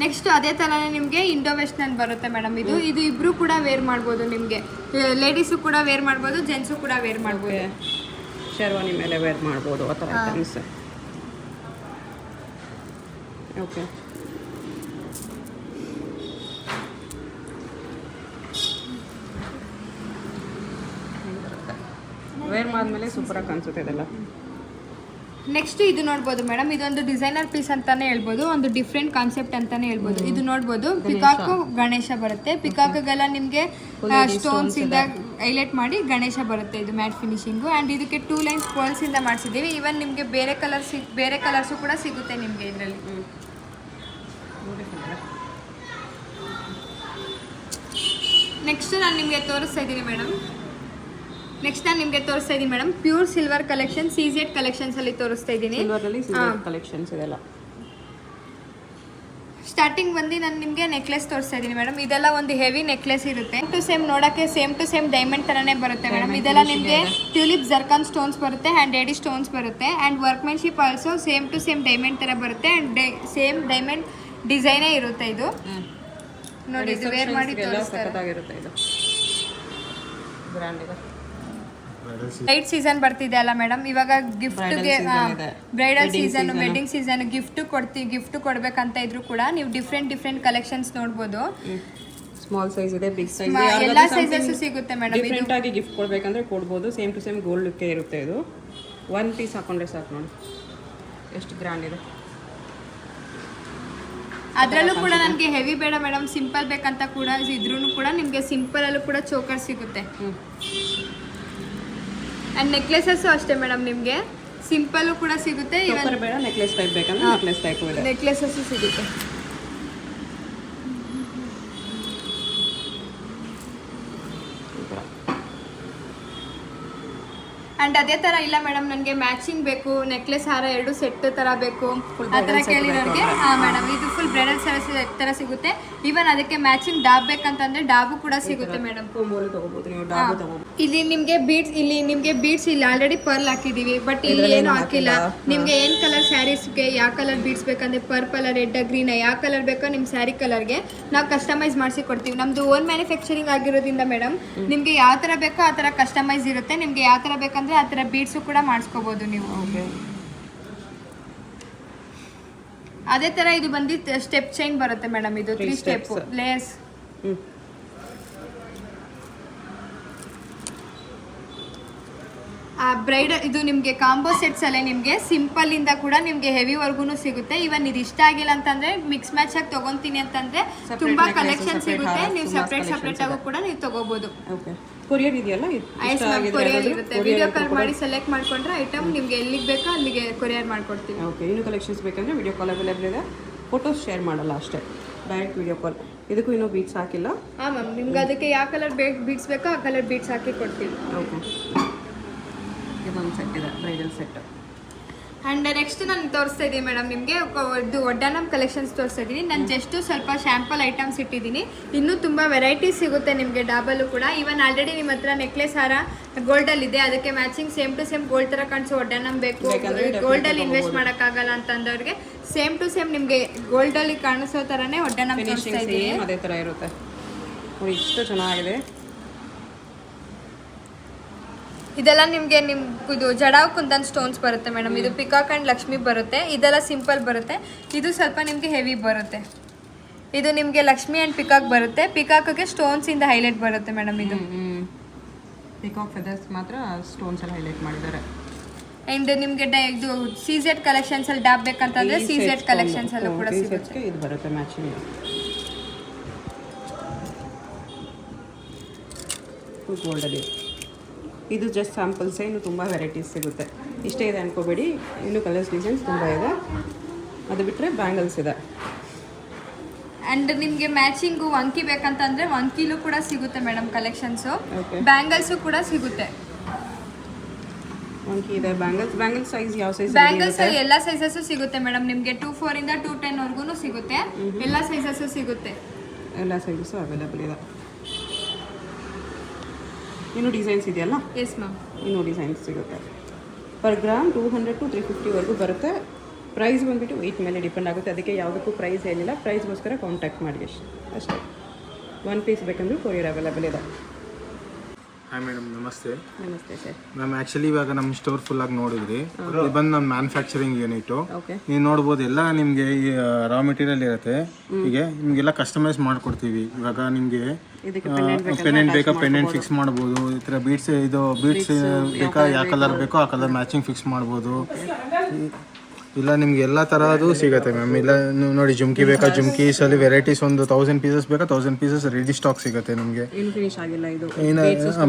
ನೆಕ್ಸ್ಟ್ ಅದೇ ತರನೇ ನಿಮಗೆ ಇಂಡೋ ವೆಸ್ಟರ್ನ್ ಬರುತ್ತೆ ಮೇಡಮ್. ಇದು ಇಬ್ರು ಕೂಡ ವೇರ್ ಮಾಡ್ಬೋದು. ನಿಮಗೆ ಲೇಡೀಸು ಕೂಡ ವೇರ್ ಮಾಡ್ಬೋದು, ಜೆಂಟ್ಸು ಕೂಡ ವೇರ್ ಮಾಡ್ಬೋದು. ಶೇರ್ವಾನಿ ಮೇಲೆ ವೇರ್ ಮಾಡ್ಬೋದು ಆ ಥರ ಐಟಮ್ಸ್. ಓಕೆ. ವೇರ್ ಮಾಡಿದ್ಮೇಲೆ ಸೂಪರಾಗಿ ಕಾಣಿಸುತ್ತೆ ಇದೆಲ್ಲ. ನೆಕ್ಸ್ಟ್ ಇದು ನೋಡ್ಬೋದು ಮೇಡಮ್, ಇದೊಂದು ಡಿಸೈನರ್ ಪೀಸ್ ಅಂತಾನೆ ಹೇಳ್ಬೋದು, ಒಂದು ಡಿಫ್ರೆಂಟ್ ಕಾನ್ಸೆಪ್ಟ್ ಅಂತಾನೆ ಹೇಳ್ಬೋದು. ಇದು ನೋಡ್ಬೋದು ಪಿಕಾಕು ಗಣೇಶ ಬರುತ್ತೆ. ಪಿಕಾಕ್ಗೆಲ್ಲ ನಿಮಗೆ ಸ್ಟೋನ್ಸ್ ಇಂದ ಹೈಲೈಟ್ ಮಾಡಿ ಗಣೇಶ ಬರುತ್ತೆ. ಇದು ಮ್ಯಾಟ್ ಫಿನಿಶಿಂಗು. ಆ್ಯಂಡ್ ಇದಕ್ಕೆ 2 ಲೈನ್ಸ್ ಪರ್ಲ್ಸ್ ಇಂದ ಮಾಡಿಸಿದ್ದೀವಿ. ಇವನ್ ನಿಮಗೆ ಬೇರೆ ಕಲರ್ಸು ಕೂಡ ಸಿಗುತ್ತೆ ನಿಮಗೆ ಇದರಲ್ಲಿ. ನೆಕ್ಸ್ಟ್ ನಾನು ನಿಮಗೆ ತೋರಿಸ್ತಾ ಇದ್ದೀನಿ madam. Pure silver collection CZ collections ಅಲ್ಲಿ ತೋರಿಸ್ತಾ ಇದ್ದೀನಿ. ಕಲೆಕ್ಷನ್ಸ್ ಇದೆಲ್ಲ ಸ್ಟಾರ್ಟಿಂಗ್ ಬಂದು ನಾನು ನಿಮಗೆ ನೆಕ್ಲೆಸ್ ತೋರಿಸ್ತಾ ಇದ್ದೀನಿ ಮೇಡಮ್. ಇದೆಲ್ಲ ಒಂದು ಹೆವಿ ನೆಕ್ಲೆಸ್ ಇರುತ್ತೆ. ಸೇಮ್ ನೋಡಕ್ಕೆ ಸೇಮ್ ಟು ಸೇಮ್ ಡೈಮಂಡ್ ತರನೇ ಬರುತ್ತೆ ಮೇಡಮ್. ಇದೆಲ್ಲ ನಿಮಗೆ ಟ್ಯೂಲಿಪ್ ಜರ್ಕಾನ್ ಸ್ಟೋನ್ಸ್ ಬರುತ್ತೆ, ಹ್ಯಾಂಡ್ ಏಡಿ ಸ್ಟೋನ್ಸ್ ಬರುತ್ತೆ. And workmanship also same to same diamond ತರ ಬರುತ್ತೆ. ಆ್ಯಂಡ್ ಸೇಮ್ ಡೈಮಂಡ್ ಡಿಸೈನೇ ಇರುತ್ತೆ. ಇದು ನೋಡಿ, ಇದು ವೇರ್ ಮಾಡಿ ತೋರಿಸ್ತಾರೆ. ಲೈಟ್ ಸೀಸನ್ ಬರ್ತಿದೆ ಅಲ್ಲ ಮೇಡಮ್, ಇವಾಗ ಗಿಫ್ಟ್ಗೆ bridal season, wedding season gift ಕೊಡ್ಬೇಕಂತ ಇದ್ರು ಕೂಡ ನೀವು ಡಿಫ್ರೆಂಟ್ ಕಲೆಕ್ಷನ್ಸ್ ನೋಡ್ಬೋದು. ಸ್ಮಾಲ್ ಸೈಜ್ ಇದೆ, ಬಿಗ್ ಸೈಜ್ ಇದೆ, ಎಲ್ಲಾ ಸೈಜಸ್ ಸಿಗುತ್ತೆ ಮೇಡಮ್. ಡಿಫ್ರೆಂಟ್ ಆಗಿ ಗಿಫ್ಟ್ ಕೊಡ್ಬೇಕಂದ್ರೆ ಕೊಡ್ಬೋದು. Same to same gold look ಇರುತ್ತೆ. ಇದು 1 ಪೀಸ್ ಹಾಕೊಂಡ್ರೆ ಸಾಕು ನೋಡಿ ಎಷ್ಟು ಗ್ರ್ಯಾಂಡ್ ಇದೆ. ಅದರಲ್ಲೂ ಕೂಡ ನನಗೆ ಹೆವಿ ಬೇಡ ಮೇಡಮ್, ಸಿಂಪಲ್ ಬೇಕಂತ ಕೂಡ ಇದ್ರೂ ಕೂಡ ನಿಮಗೆ ಸಿಂಪಲ್ ಅಲ್ಲೂ ಕೂಡ ಚೋಕರ್ ಸಿಗುತ್ತೆ. ಆ್ಯಂಡ್ ನೆಕ್ಲೆಸಸ್ಸು ಅಷ್ಟೇ ಮೇಡಮ್, ನಿಮಗೆ ಸಿಂಪಲ್ಲು ಕೂಡ ಸಿಗುತ್ತೆ. ಬೇಡ ನೆಕ್ಲೆಸ್ ಟೈಪ್ ಬೇಕಂದ್ರೆ ನೆಕ್ಲೆಸ್ ಟೈಪ್ ಇದೆ, ನೆಕ್ಲೆಸಸ್ಸು ಸಿಗುತ್ತೆ. ಆ್ಯಂಡ್ ಅದೇ ಥರ ಇಲ್ಲ ಮೇಡಮ್, ನನಗೆ ಮ್ಯಾಚಿಂಗ್ ಬೇಕು, ನೆಕ್ಲೆಸ್ ಹಾರ 2 ಸೆಟ್ ಥರ ಬೇಕು ಆ ಥರ ಕೇಳಿರೋರಿಗೆ ಮೇಡಮ್ ಇದು ಫುಲ್ ಬ್ರೈಡಲ್ ಸೆಟ್ ಥರ ಸಿಗುತ್ತೆ. ಈವನ್ ಅದಕ್ಕೆ ಮ್ಯಾಚಿಂಗ್ ಡಾಬ್ ಬೇಕಂತಂದ್ರೆ ಡಾಬು ಕೂಡ ಸಿಗುತ್ತೆ ಮೇಡಮ್. ಇಲ್ಲಿ ನಿಮಗೆ ಬೀಡ್ಸ್ ಇಲ್ಲಿ ಆಲ್ರೆಡಿ ಪರ್ಲ್ ಹಾಕಿದೀವಿ, ಬಟ್ ಇಲ್ಲಿ ಏನು ಹಾಕಿಲ್ಲ. ನಿಮ್ಗೆ ಏನ್ ಕಲರ್ ಸ್ಯಾರೀಸ್ಗೆ ಯಾವ ಕಲರ್ ಬೀಡ್ಸ್ ಬೇಕಂದ್ರೆ ಪರ್ಪಲ್, ರೆಡ್, ಗ್ರೀನ್ ಯಾವ ಕಲರ್ ಬೇಕೋ ನಿಮ್ಮ ಸ್ಯಾರಿ ಕಲರ್ಗೆ ನಾವು ಕಸ್ಟಮೈಸ್ ಮಾಡಿಸಿ ಕೊಡ್ತೀವಿ. ನಮ್ದು ಓನ್ ಮ್ಯಾನುಫ್ಯಾಕ್ಚರಿಂಗ್ ಆಗಿರೋದ್ರಿಂದ ಮೇಡಮ್ ನಿಮ್ಗೆ ಯಾವ ಥರ ಬೇಕೋ ಆ ಥರ ಕಸ್ಟಮೈಸ್ ಇರುತ್ತೆ. ನಿಮ್ಗೆ ಯಾವ ಥರ ಬೇಕಂದ್ರೆ ಆ ಥರ ಬೀಡ್ಸು ಕೂಡ ಮಾಡಿಸ್ಕೋಬಹುದು ನೀವು. ಅದೇ ತರ ಇದು ಬಂದು ಸ್ಟೆಪ್ ಚೈನ್ ಬರುತ್ತೆ ಮೇಡಮ್. ಇದು 3 ಸ್ಟೆಪ್ ಲೇಯರ್ಸ್. ಬ್ರೈಡಲ್ ಇದು ನಿಮಗೆ ಕಾಂಬೋ ಸೆಟ್ಸ್ ಅಲ್ಲೇ ನಿಮಗೆ ಸಿಂಪಲ್ ಇಂದ ಕೂಡ ನಿಮಗೆ ಹೆವಿ ವರ್ಗೂನು ಸಿಗುತ್ತೆ. ಇವನ್ ಇದು ಇಷ್ಟ ಆಗಿಲ್ಲ ಅಂತಂದ್ರೆ ಮಿಕ್ಸ್ ಮ್ಯಾಚ್ ಆಗಿ ತಗೊಂತೀನಿ ಅಂತಂದ್ರೆ ತುಂಬಾ ಕಲೆಕ್ಷನ್ ಸಿಗುತ್ತೆ. ನೀವು ಸಪ್ರೇಟ್ ಆಗು ಕೂಡ ನೀವು ತಗೋಬಹುದು. ಕೊರಿಯರ್ ಇದೆಯಲ್ಲ, ಕೊರಿಯರ್ ಇರುತ್ತೆ. ವಿಡಿಯೋ ಕಾಲ್ ಮಾಡಿ ಸೆಲೆಕ್ಟ್ ಮಾಡ್ಕೊಂಡ್ರೆ ಐಟಮ್ ನಿಮ್ಗೆ ಎಲ್ಲಿಗೆ ಬೇಕೋ ಅಲ್ಲಿಗೆ ಕೊರಿಯರ್ ಮಾಡ್ಕೊಡ್ತೀವಿ. ಓಕೆ. ಇನ್ನೂ ಕಲೆಕ್ಷನ್ಸ್ ಬೇಕಂದ್ರೆ ವಿಡಿಯೋ ಕಾಲ್ ಅವೈಲೇಬಲ್ ಇದೆ. ಫೋಟೋಸ್ ಶೇರ್ ಮಾಡಲ್ಲ ಅಷ್ಟೇ, ಡೈರೆಕ್ಟ್ ವಿಡಿಯೋ ಕಾಲ್. ಇದಕ್ಕೂ ಇನ್ನೂ ಬೀಟ್ಸ್ ಹಾಕಿಲ್ಲ. ಹಾಂ ಮ್ಯಾಮ್, ನಿಮ್ಗೆ ಅದಕ್ಕೆ ಯಾವ ಕಲರ್ ಬೀಟ್ಸ್ ಬೇಕೋ ಆ ಕಲರ್ ಬೀಟ್ಸ್ ಹಾಕಿ ಕೊಡ್ತೀವಿ. ಓಕೆ. ಇದೊಂದು ಸೆಟ್ ಇದೆ, ಬ್ರೈಡಲ್ ಸೆಟ್. ಆ್ಯಂಡ್ ನೆಕ್ಸ್ಟ್ ನಾನು ತೋರಿಸ್ತಾ ಇದ್ದೀನಿ ಮೇಡಮ್ ನಿಮಗೆ ಇದು ಒಡ್ಡನಮ್ ಕಲೆಕ್ಷನ್ಸ್ ತೋರಿಸ್ತಾ ಇದ್ದೀನಿ. ನಾನು ಜಸ್ಟ್ ಸ್ವಲ್ಪ ಶಾಂಪಲ್ ಐಟಮ್ಸ್ ಇಟ್ಟಿದ್ದೀನಿ. ಇನ್ನೂ ತುಂಬ ವೆರೈಟೀಸ್ ಸಿಗುತ್ತೆ ನಿಮಗೆ ಡಾಬಲ್ಲೂ ಕೂಡ. ಈವನ್ ಆಲ್ರೆಡಿ ನಿಮ್ಮ ಹತ್ರ ನೆಕ್ಲೆಸ್ ಹಾರ ಗೋಲ್ಡಲ್ಲಿ ಇದೆ, ಅದಕ್ಕೆ matching same to same gold ಥರ ಕಾಣಿಸೋ ಒಡ್ಡನಮ್ ಬೇಕು, ಗೋಲ್ಡಲ್ಲಿ ಇನ್ವೆಸ್ಟ್ ಮಾಡೋಕ್ಕಾಗಲ್ಲ ಅಂತಂದವ್ರಿಗೆ ಸೇಮ್ ಟು ಸೇಮ್ ನಿಮಗೆ ಗೋಲ್ಡಲ್ಲಿ ಕಾಣಿಸೋ ಥರನೇ ಒಡ್ಡನಮ್ ತೋರಿಸ್ತಾ ಇದ್ದೀನಿ. ಅದೇ ಥರ ಇರುತ್ತೆ. ಇಷ್ಟು ಚೆನ್ನಾಗಿದೆ. ಇದೆಲ್ಲ ನಿಮಗೆ ಇದು ಜಡಾವ್ ಕುಂದನ್ ಸ್ಟೋನ್ಸ್ ಬರುತ್ತೆ ಮೇಡಮ್. ಇದು ಪಿಕಾಕ್ ಆ್ಯಂಡ್ ಲಕ್ಷ್ಮಿ ಬರುತ್ತೆ. ಇದೆಲ್ಲ ಸಿಂಪಲ್ ಬರುತ್ತೆ. ಇದು ಸ್ವಲ್ಪ ನಿಮಗೆ ಹೆವಿ ಬರುತ್ತೆ. ಇದು ನಿಮಗೆ ಲಕ್ಷ್ಮಿ ಆ್ಯಂಡ್ ಪಿಕಾಕ್ ಬರುತ್ತೆ. ಪಿಕಾಕ್ಗೆ ಸ್ಟೋನ್ಸ್ ಇಂದ ಹೈಲೈಟ್ ಬರುತ್ತೆ ಮೇಡಮ್. ಇದು ಪಿಕಾಕ್ ಫೆದರ್ಸ್ ಮಾತ್ರ ಸ್ಟೋನ್ಸ್ ಅಲ್ಲಿ ಹೈಲೈಟ್ ಮಾಡಿದ್ದಾರೆ. ಆ್ಯಂಡ್ ನಿಮಗೆ ಇದು CZ ಕಲೆಕ್ಷನ್ಸ್ ಅಲ್ಲಿ ಡಾಬ್ ಬೇಕಂತಂದ್ರೆ CZ ಕಲೆಕ್ಷನ್ಸ್ ಅಲ್ಲೂ ಕೂಡ ಸಿಗುತ್ತೆ. ಇದು ಬರುತ್ತೆ ಮ್ಯಾಚಿಂಗ್. ಗೋಲ್ಡಲ್ಲಿ ಇದು ಜಸ್ಟ್ ಸ್ಯಾಂಪಲ್ಸೇ, ಇನ್ನು ತುಂಬ ವೆರೈಟೀಸ್ ಸಿಗುತ್ತೆ. ಇಷ್ಟೇ ಇದೆ ಅನ್ಕೋಬೇಡಿ, ಇನ್ನು ಕಲರ್ಸ್ ಡಿಸೈನ್ಸ್ ತುಂಬ ಇದೆ. ಅದು ಬಿಟ್ಟರೆ ಬ್ಯಾಂಗಲ್ಸ್ ಇದೆ. ಆ್ಯಂಡ್ ನಿಮಗೆ ಮ್ಯಾಚಿಂಗು ವಂಕಿ ಬೇಕಂತಂದರೆ ವಂಕಿಲೂ ಕೂಡ ಸಿಗುತ್ತೆ ಮೇಡಮ್ ಕಲೆಕ್ಷನ್ಸು. ಬ್ಯಾಂಗಲ್ಸು ಕೂಡ ಸಿಗುತ್ತೆ. ವಂಕಿ ಇದೆ, ಬ್ಯಾಂಗಲ್ಸ್ ಸೈಜ್ ಯಾವ ಸೈಜ್? ಬ್ಯಾಂಗಲ್ಸ್ ಎಲ್ಲ ಸೈಜಸ್ಸು ಸಿಗುತ್ತೆ ಮೇಡಮ್. ನಿಮಗೆ 2-4 ಇಂದ 2-10 ವರ್ಗು ಸಿಗುತ್ತೆ. ಎಲ್ಲ ಸೈಜಸ್ಸು ಸಿಗುತ್ತೆ. ಎಲ್ಲ ಸೈಜಸ್ಸು ಅವೈಲೇಬಲ್ ಇದೆ. ಇನ್ನೂ ಡಿಸೈನ್ಸ್ ಇದೆಯಲ್ಲ, ಎಸ್ ಮ್ಯಾಮ್. ಇನ್ನೂ ಡಿಸೈನ್ಸ್ ಸಿಗುತ್ತೆ. ಪರ್ ಗ್ರಾಮ್ 200 to 350ವರೆಗೂ ಬರುತ್ತೆ. ಪ್ರೈಸ್ ಬಂದುಬಿಟ್ಟು ವೆಯ್ಟ್ ಮೇಲೆ ಡಿಪೆಂಡ್ ಆಗುತ್ತೆ, ಅದಕ್ಕೆ ಯಾವುದಕ್ಕೂ ಪ್ರೈಸ್ ಏನಿಲ್ಲ. ಪ್ರೈಸ್ಗೋಸ್ಕರ ಕಾಂಟ್ಯಾಕ್ಟ್ ಮಾಡಿ ಅಷ್ಟೇ. 1 ಪೀಸ್ ಬೇಕಂದ್ರೂ ಕೊರಿಯರ್ ಅವೈಲೇಬಲ್ ಇದೆ. ಹಾಯ್ ಮೇಡಮ್, ನಮಸ್ತೆ. ನಮಸ್ತೆ ಸರ್. ಮ್ಯಾಮ್ ಆ್ಯಕ್ಚುಲಿ ಇವಾಗ ನಮ್ಮ ಸ್ಟೋರ್ ಫುಲ್ಲಾಗಿ ನೋಡಿದ್ರಿ, ಇದು ಬಂದು ನಮ್ಮ ಮ್ಯಾನುಫ್ಯಾಕ್ಚರಿಂಗ್ ಯೂನಿಟು. ಓಕೆ. ನೀವು ನೋಡ್ಬೋದು ಎಲ್ಲ ನಿಮಗೆ ಈ ರಾ ಮೆಟೀರಿಯಲ್ ಇರುತ್ತೆ. ಹೀಗೆ ನಿಮಗೆಲ್ಲ ಕಸ್ಟಮೈಸ್ ಮಾಡಿಕೊಡ್ತೀವಿ. ಇವಾಗ ನಿಮಗೆ ಪೆಂಡೆಂಟ್ ಬೇಕಾ ಪೆಂಡೆಂಟ್ ಫಿಕ್ಸ್ ಮಾಡ್ಬೋದು. ಈ ಥರ ಬೀಡ್ಸ್ ಬೇಕಾ ಯಾವ ಕಲರ್ ಬೇಕೋ ಆ ಕಲರ್ ಮ್ಯಾಚಿಂಗ್ ಫಿಕ್ಸ್ ಮಾಡ್ಬೋದು. ಇಲ್ಲ ನಿಮ್ಗೆ ಎಲ್ಲ ಥರದ್ದು ಸಿಗುತ್ತೆ ಮ್ಯಾಮ್. ಇಲ್ಲ ನೀವು ನೋಡಿ ಜುಮ್ಕಿ ಬೇಕಾ, ಜುಮ್ಕೀಸಲ್ಲಿ ವೆರೈಟೀಸ್ ಒಂದು 1000 ಪೀಸಸ್ ಬೇಕಾ 1000 ಪೀಸಸ್ ರೆಡಿ ಸ್ಟಾಕ್ ಸಿಗುತ್ತೆ ನಿಮಗೆ. ಇನ್ನು ಫಿನಿಶ್ ಆಗಿಲ್ಲ ಇದು.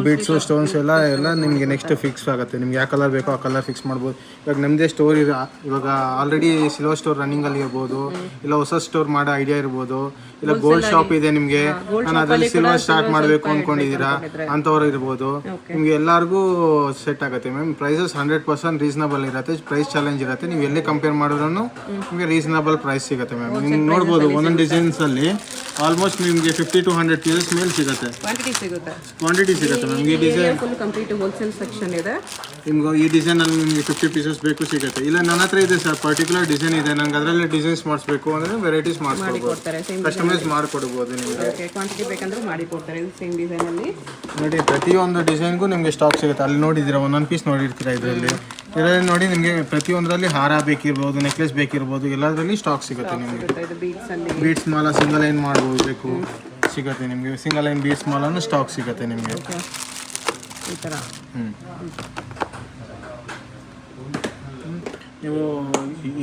ಬೀಡ್ಸು ಸ್ಟೋನ್ಸ್ ಎಲ್ಲ ನಿಮಗೆ ನೆಕ್ಸ್ಟ್ ಫಿಕ್ಸ್ ಆಗುತ್ತೆ. ನಿಮ್ಗೆ ಯಾವ ಕಲರ್ ಬೇಕೋ ಆ ಕಲರ್ ಫಿಕ್ಸ್ ಮಾಡ್ಬೋದು. ಇವಾಗ ನಮ್ಮದೇ ಸ್ಟೋರ್ ಇವಾಗ ಆಲ್ರೆಡಿ ಸಿಲ್ವರ್ ಸ್ಟೋರ್ ರನ್ನಿಂಗಲ್ಲಿ ಇರ್ಬೋದು, ಇಲ್ಲ ಹೊಸ ಸ್ಟೋರ್ ಮಾಡೋ ಐಡಿಯಾ ಇರ್ಬೋದು, ಇಲ್ಲ ಗೋಲ್ಡ್ ಶಾಪ್ ಇದೆ ನಿಮಗೆ, ನಾನು ಅದರಲ್ಲಿ ಸಿಲ್ವರ್ ಸ್ಟಾರ್ಟ್ ಮಾಡಬೇಕು ಅಂದ್ಕೊಂಡಿದ್ದೀರಾ ಅಂಥವ್ರು ಇರ್ಬೋದು. ನಿಮಗೆ ಎಲ್ಲರಿಗೂ ಸೆಟ್ ಆಗುತ್ತೆ ಮ್ಯಾಮ್. ಪ್ರೈಸಸ್ 100% ರೀಸನಬಲ್ ಇರುತ್ತೆ. ಪ್ರೈಸ್ ಚಾಲೆಂಜ್ ಇರುತ್ತೆ. ನೀವು ಎಲ್ಲಿ ಕಂಪೇರ್ ಮಾಡಿದ್ರು ನಿಮಗೆ ರೀಸನಬಲ್ ಪ್ರೈಸ್ ಸಿಗುತ್ತೆ ಮ್ಯಾಮ್. ನೀವು ನೋಡ್ಬೋದು ಒಂದೊಂದು ಡಿಸೈನ್ಸಲ್ಲಿ ಆಲ್ಮೋಸ್ಟ್ ನಿಮಗೆ 50 to 100 ಪೀಸಸ್ ಮೇಲೆ ಸಿಗುತ್ತೆ. ಕ್ವಾಂಟಿಟಿ ಸಿಗುತ್ತೆ ಮ್ಯಾಮ್. ಈ design full complete wholesale section ಇದೆ. ನಿಮ್ಗೆ ಈ ಡಿಸೈನಲ್ಲಿ ನಿಮಗೆ 50 ಪೀಸಸ್ ಬೇಕು ಸಿಗುತ್ತೆ. ಇಲ್ಲ ನನ್ನ ಹತ್ರ ಇದೆ ಸರ್, ಪರ್ಟಿಕ್ಯುಲರ್ ಡಿಸೈನ್ ಇದೆ, ನಂಗೆ ಅದರಲ್ಲಿ ಡಿಸೈನ್ಸ್ ಮಾಡಿಸ್ಬೇಕು ಅಂದರೆ ವೆರೈಟೀಸ್ ಮಾಡಿಕೊಡ್ತಾರೆ, ಕಸ್ಟಮೈಸ್ ಮಾಡಿಕೊಡ್ಬೋದು ನಿಮಗೆ. ಕ್ವಾಂಟಿಟಿ ಬೇಕಂದ್ರೆ ಮಾಡಿ ಕೊಡ್ತಾರೆ. ಇದು ಸೇಮ್ ಡಿಸೈನಲ್ಲಿ ನೋಡಿ ಪ್ರತಿಯೊಂದು ಡಿಸೈನ್ಗೂ ನಿಮಗೆ ಸ್ಟಾಕ್ ಸಿಗುತ್ತೆ. ಅಲ್ಲಿ ನೋಡಿದ್ದೀರಾ ಒಂದೊಂದು ಪೀಸ್ ನೋಡಿರ್ತೀರಾ. ಇದರಲ್ಲಿ ನೋಡಿ ನಿಮಗೆ ಪ್ರತಿಯೊಂದರಲ್ಲಿ ಹಾರ ಬೇಕಿರ್ಬೋದು, ನೆಕ್ಲೆಸ್ ಬೇಕಿರ್ಬೋದು, ಎಲ್ಲದರಲ್ಲಿ ಸ್ಟಾಕ್ ಸಿಗುತ್ತೆ ನಿಮಗೆ. ಇದು ಬೀಡ್ಸ್ ಅಲ್ಲಿ ಬೀಡ್ಸ್ ಮಾಲ ಸಿಂಗಲ್ ಲೈನ್ ಮಾಡಬೇಕು ಸಿಗುತ್ತೆ ನಿಮಗೆ. ಸಿಂಗಲ್ ಲೈನ್ ಬೀಡ್ಸ್ ಮಾಲನು ಸ್ಟಾಕ್ ಸಿಗುತ್ತೆ ನಿಮಗೆ. ಈ ಥರ ನೀವು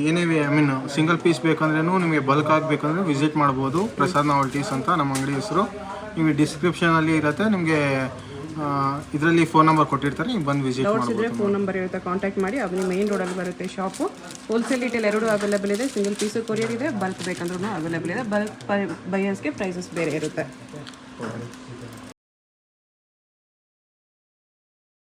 ಏನೇ ಐ ಮೀನ್ ಸಿಂಗಲ್ ಪೀಸ್ ಬೇಕಂದ್ರೂ ನಿಮಗೆ ಬಲ್ಕ್ ಆಗಬೇಕಂದ್ರೆ ವಿಸಿಟ್ ಮಾಡ್ಬೋದು. ಪ್ರಸಾದ್ ನಾವಲ್ಟೀಸ್ ಅಂತ ನಮ್ಮ ಅಂಗಡಿ ಹೆಸರು. ನಿಮಗೆ ಡಿಸ್ಕ್ರಿಪ್ಷನಲ್ಲಿ ಇರುತ್ತೆ. ನಿಮಗೆ ಇದರಲ್ಲಿ ಫೋನ್ ನಂಬರ್ ಕೊಟ್ಟಿರ್ತಾರೆ, ನೀವು ಬಂದು ವಿಸಿಟ್ ಮಾಡ್ಬೋದು. ಫೋನ್ ನಂಬರ್ ಇರುತ್ತೆ, ಕಾಂಟ್ಯಾಕ್ಟ್ ಮಾಡಿ. ಅದು ಮೇನ್ ರೋಡಲ್ಲಿ ಬರುತ್ತೆ ಶಾಪು. ಹೋಲ್ಸೇಲ್ ರಿಟೇಲ್ ಎರಡೂ ಅವೈಲೇಬಲ್ ಇದೆ. ಸಿಂಗಲ್ ಪೀಸು ಕೊರಿಯರ್ ಇದೆ, ಬಲ್ಕ್ ಬೇಕಂದ್ರೂ ಅವೈಲೇಬಲ್ ಇದೆ. ಬಲ್ಕ್ ಬೈಯರ್ಸ್ಗೆ ಪ್ರೈಸಸ್ ಬೇರೆ ಇರುತ್ತೆ.